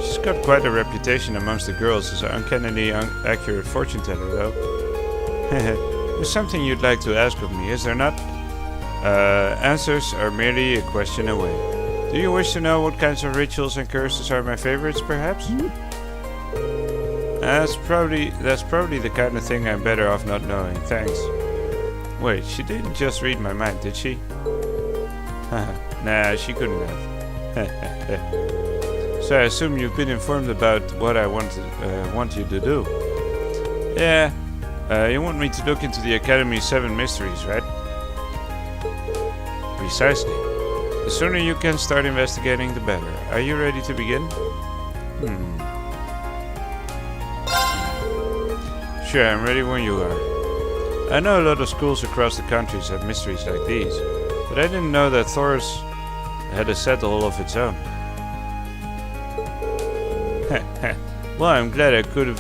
She's got quite a reputation amongst the girls as an uncannily accurate fortune teller, though. There's something you'd like to ask of me, is there not? Answers are merely a question away. Do you wish to know what kinds of rituals and curses are my favorites, perhaps? That's probably the kind of thing I'm better off not knowing, thanks. Wait, she didn't just read my mind, did she? Nah, she couldn't have. So I assume you've been informed about what I want you to do. Yeah, you want me to look into the Academy's 7 mysteries, right? Precisely. The sooner you can start investigating, the better. Are you ready to begin? Sure, I'm ready when you are. I know a lot of schools across the country have mysteries like these, but I didn't know that Thor's had a set all of its own. Well, I'm glad I could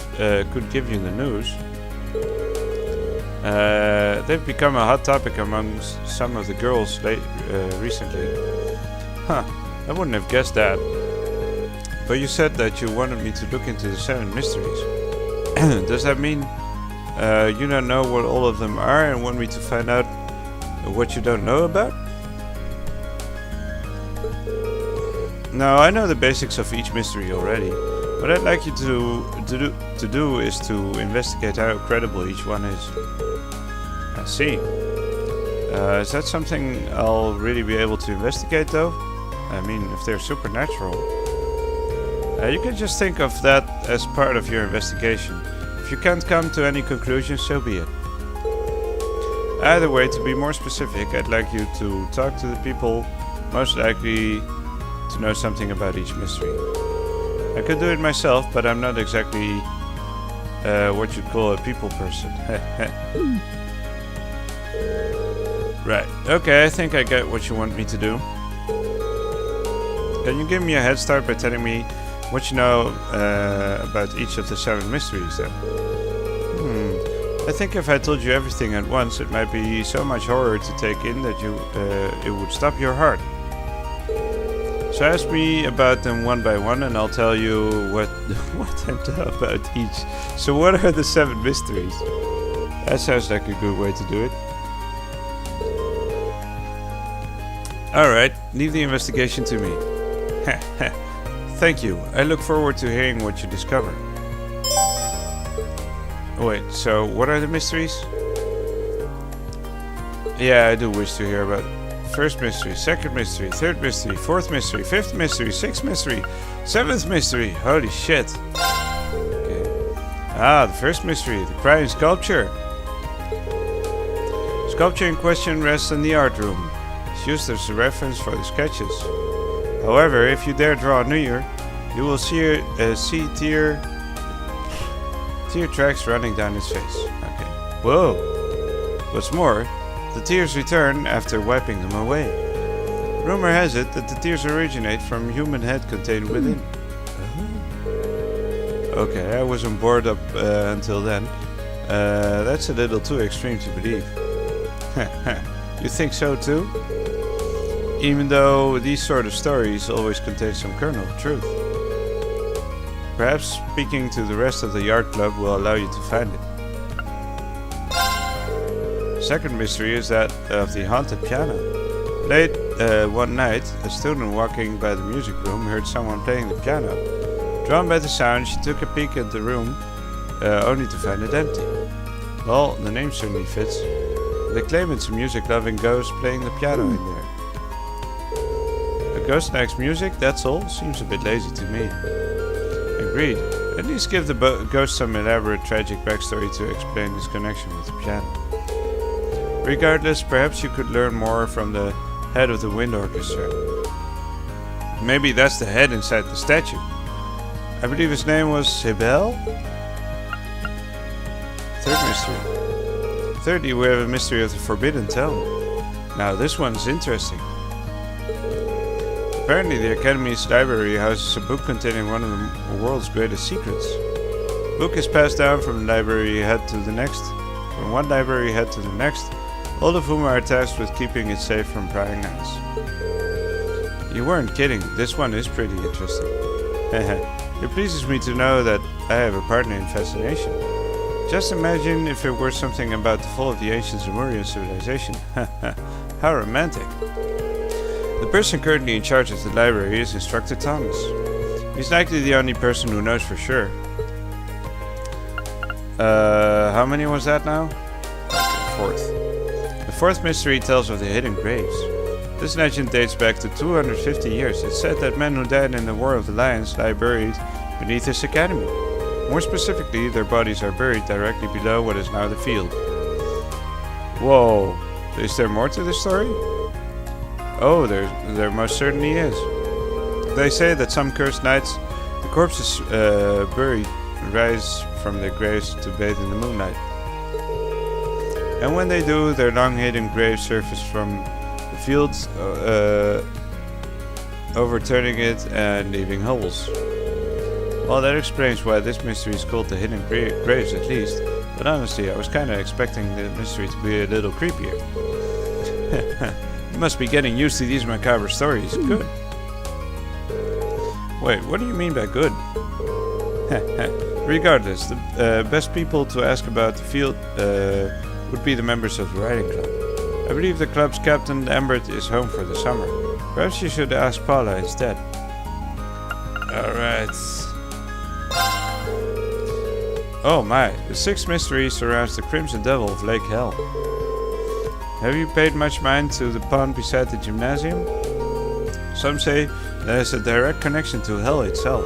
give you the news. They've become a hot topic among some of the girls recently. Huh, I wouldn't have guessed that. But you said that you wanted me to look into the 7 mysteries. Does that mean you don't know what all of them are and want me to find out what you don't know about? No, I know the basics of each mystery already. What I'd like you to do is to investigate how credible each one is. I see. Is that something I'll really be able to investigate, though? I mean, if they're supernatural. You can just think of that as part of your investigation. If you can't come to any conclusions, so be it. Either way, to be more specific, I'd like you to talk to the people most likely to know something about each mystery. I could do it myself, but I'm not exactly what you'd call a people person. Right, okay, I think I get what you want me to do. Can you give me a head start by telling me what you know about each of the 7 mysteries then? I think if I told you everything at once, it might be so much horror to take in that it would stop your heart. So ask me about them one by one and I'll tell you what I know about each. So what are the 7 mysteries? That sounds like a good way to do it. Alright, leave the investigation to me. Thank you. I look forward to hearing what you discover. Wait, so what are the mysteries? Yeah, I do wish to hear about first mystery, second mystery, third mystery, fourth mystery, fifth mystery, sixth mystery, seventh mystery. Holy shit. Okay. The first mystery, the crying sculpture. Sculpture in question rests in the art room. It's used as a reference for the sketches. However, if you dare draw near, you will see tear tracks running down his face. Okay. Whoa. What's more, the tears return after wiping them away. Rumor has it that the tears originate from a human head contained within. Okay, I wasn't bored up until then. That's a little too extreme to believe. You think so too? Even though these sort of stories always contain some kernel of truth. Perhaps speaking to the rest of the art club will allow you to find it. Second mystery is that of the haunted piano. Late one night, a student walking by the music room heard someone playing the piano. Drawn by the sound, she took a peek at the room, only to find it empty. Well, the name certainly fits. They claim it's a music-loving ghost playing the piano in there. A The ghost likes music, that's all. Seems a bit lazy to me. Agreed. At least give the ghost some elaborate tragic backstory to explain his connection with the piano. Regardless, perhaps you could learn more from the head of the wind orchestra. Maybe that's the head inside the statue. I believe his name was Sibel? Third mystery. Thirdly, we have a mystery of the Forbidden Tome. Now this one's interesting. Apparently the Academy's library houses a book containing one of the world's greatest secrets. The book is passed down from the library head to the next, from one library head to the next, all of whom are tasked with keeping it safe from prying eyes. You weren't kidding, this one is pretty interesting. It pleases me to know that I have a partner in fascination. Just imagine if it were something about the fall of the ancient Lemurian civilization. How romantic. The person currently in charge of the library is Instructor Thomas. He's likely the only person who knows for sure. How many was that now? Fourth. The fourth mystery tells of the hidden graves. This legend dates back to 250 years. It's said that men who died in the War of the Lions lie buried beneath this academy. More specifically, their bodies are buried directly below what is now the field. Whoa, is there more to this story? Oh, there most certainly is. They say that some cursed nights, the corpses buried rise from their graves to bathe in the moonlight. And when they do, their long-hidden graves surface from the fields, overturning it and leaving holes. Well, that explains why this mystery is called the Hidden Graves at least, but honestly, I was kinda expecting the mystery to be a little creepier. You must be getting used to these macabre stories. Good. Wait, what do you mean by good? Regardless, the best people to ask about the field would be the members of the riding club. I believe the club's captain, Lambert, is home for the summer. Perhaps you should ask Paula instead. Alright. Oh my, the sixth mystery surrounds the Crimson Devil of Lake Hell. Have you paid much mind to the pond beside the gymnasium? Some say there is a direct connection to Hell itself.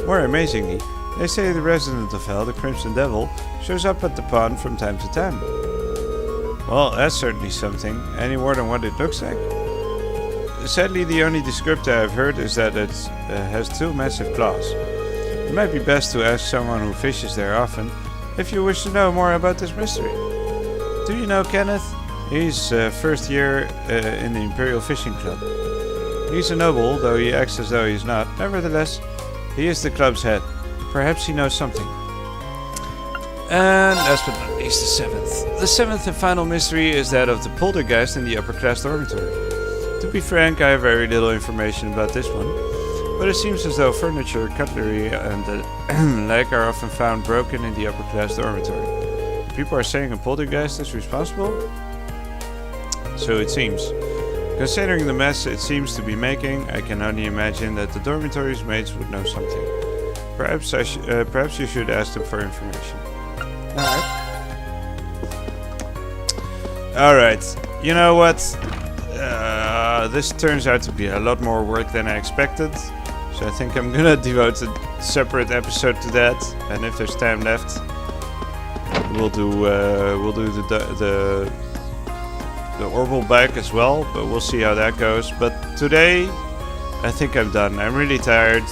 More amazingly, they say the resident of Hell, the Crimson Devil, shows up at the pond from time to time. Well, that's certainly something. Any more than what it looks like? Sadly, the only descriptor I've heard is that it has two massive claws. It might be best to ask someone who fishes there often if you wish to know more about this mystery. Do you know Kenneth? He's first year in the Imperial Fishing Club. He's a noble, though he acts as though he's not. Nevertheless, he is the club's head. Perhaps he knows something. And last but not least, the seventh. The seventh and final mystery is that of the poltergeist in the upper class dormitory. To be frank, I have very little information about this one, but it seems as though furniture, cutlery, and the like are often found broken in the upper class dormitory. People are saying a poltergeist is responsible? So it seems. Considering the mess it seems to be making, I can only imagine that the dormitory's mates would know something. Perhaps you should ask them for information. Alright, you know what? This turns out to be a lot more work than I expected, so I think I'm gonna devote a separate episode to that, and if there's time left, we'll do the Orbital back as well, but we'll see how that goes. But today, I think I'm done. I'm really tired.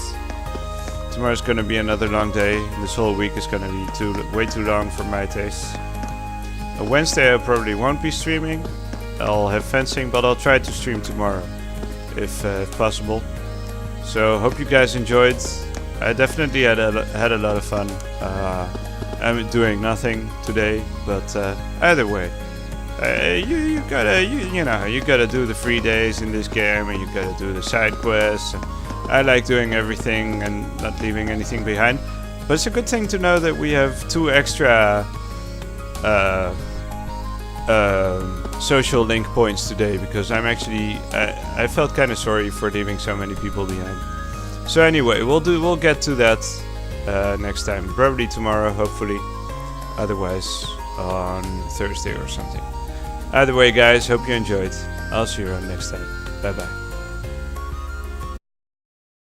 Tomorrow's gonna be another long day. This whole week is gonna be way too long for my taste. Wednesday I probably won't be streaming. I'll have fencing, but I'll try to stream tomorrow, if possible. So hope you guys enjoyed. I definitely had a lot of fun. I'm doing nothing today, but either way, you gotta do the free days in this game, and you gotta do the side quests. I like doing everything and not leaving anything behind. But it's a good thing to know that we have 2 extra social link points today, because I'm actually I felt kind of sorry for leaving so many people behind. So anyway, we'll get to that next time, probably tomorrow, hopefully. Otherwise on Thursday or something. Either way, guys, hope you enjoyed. I'll see you around next time. Bye bye.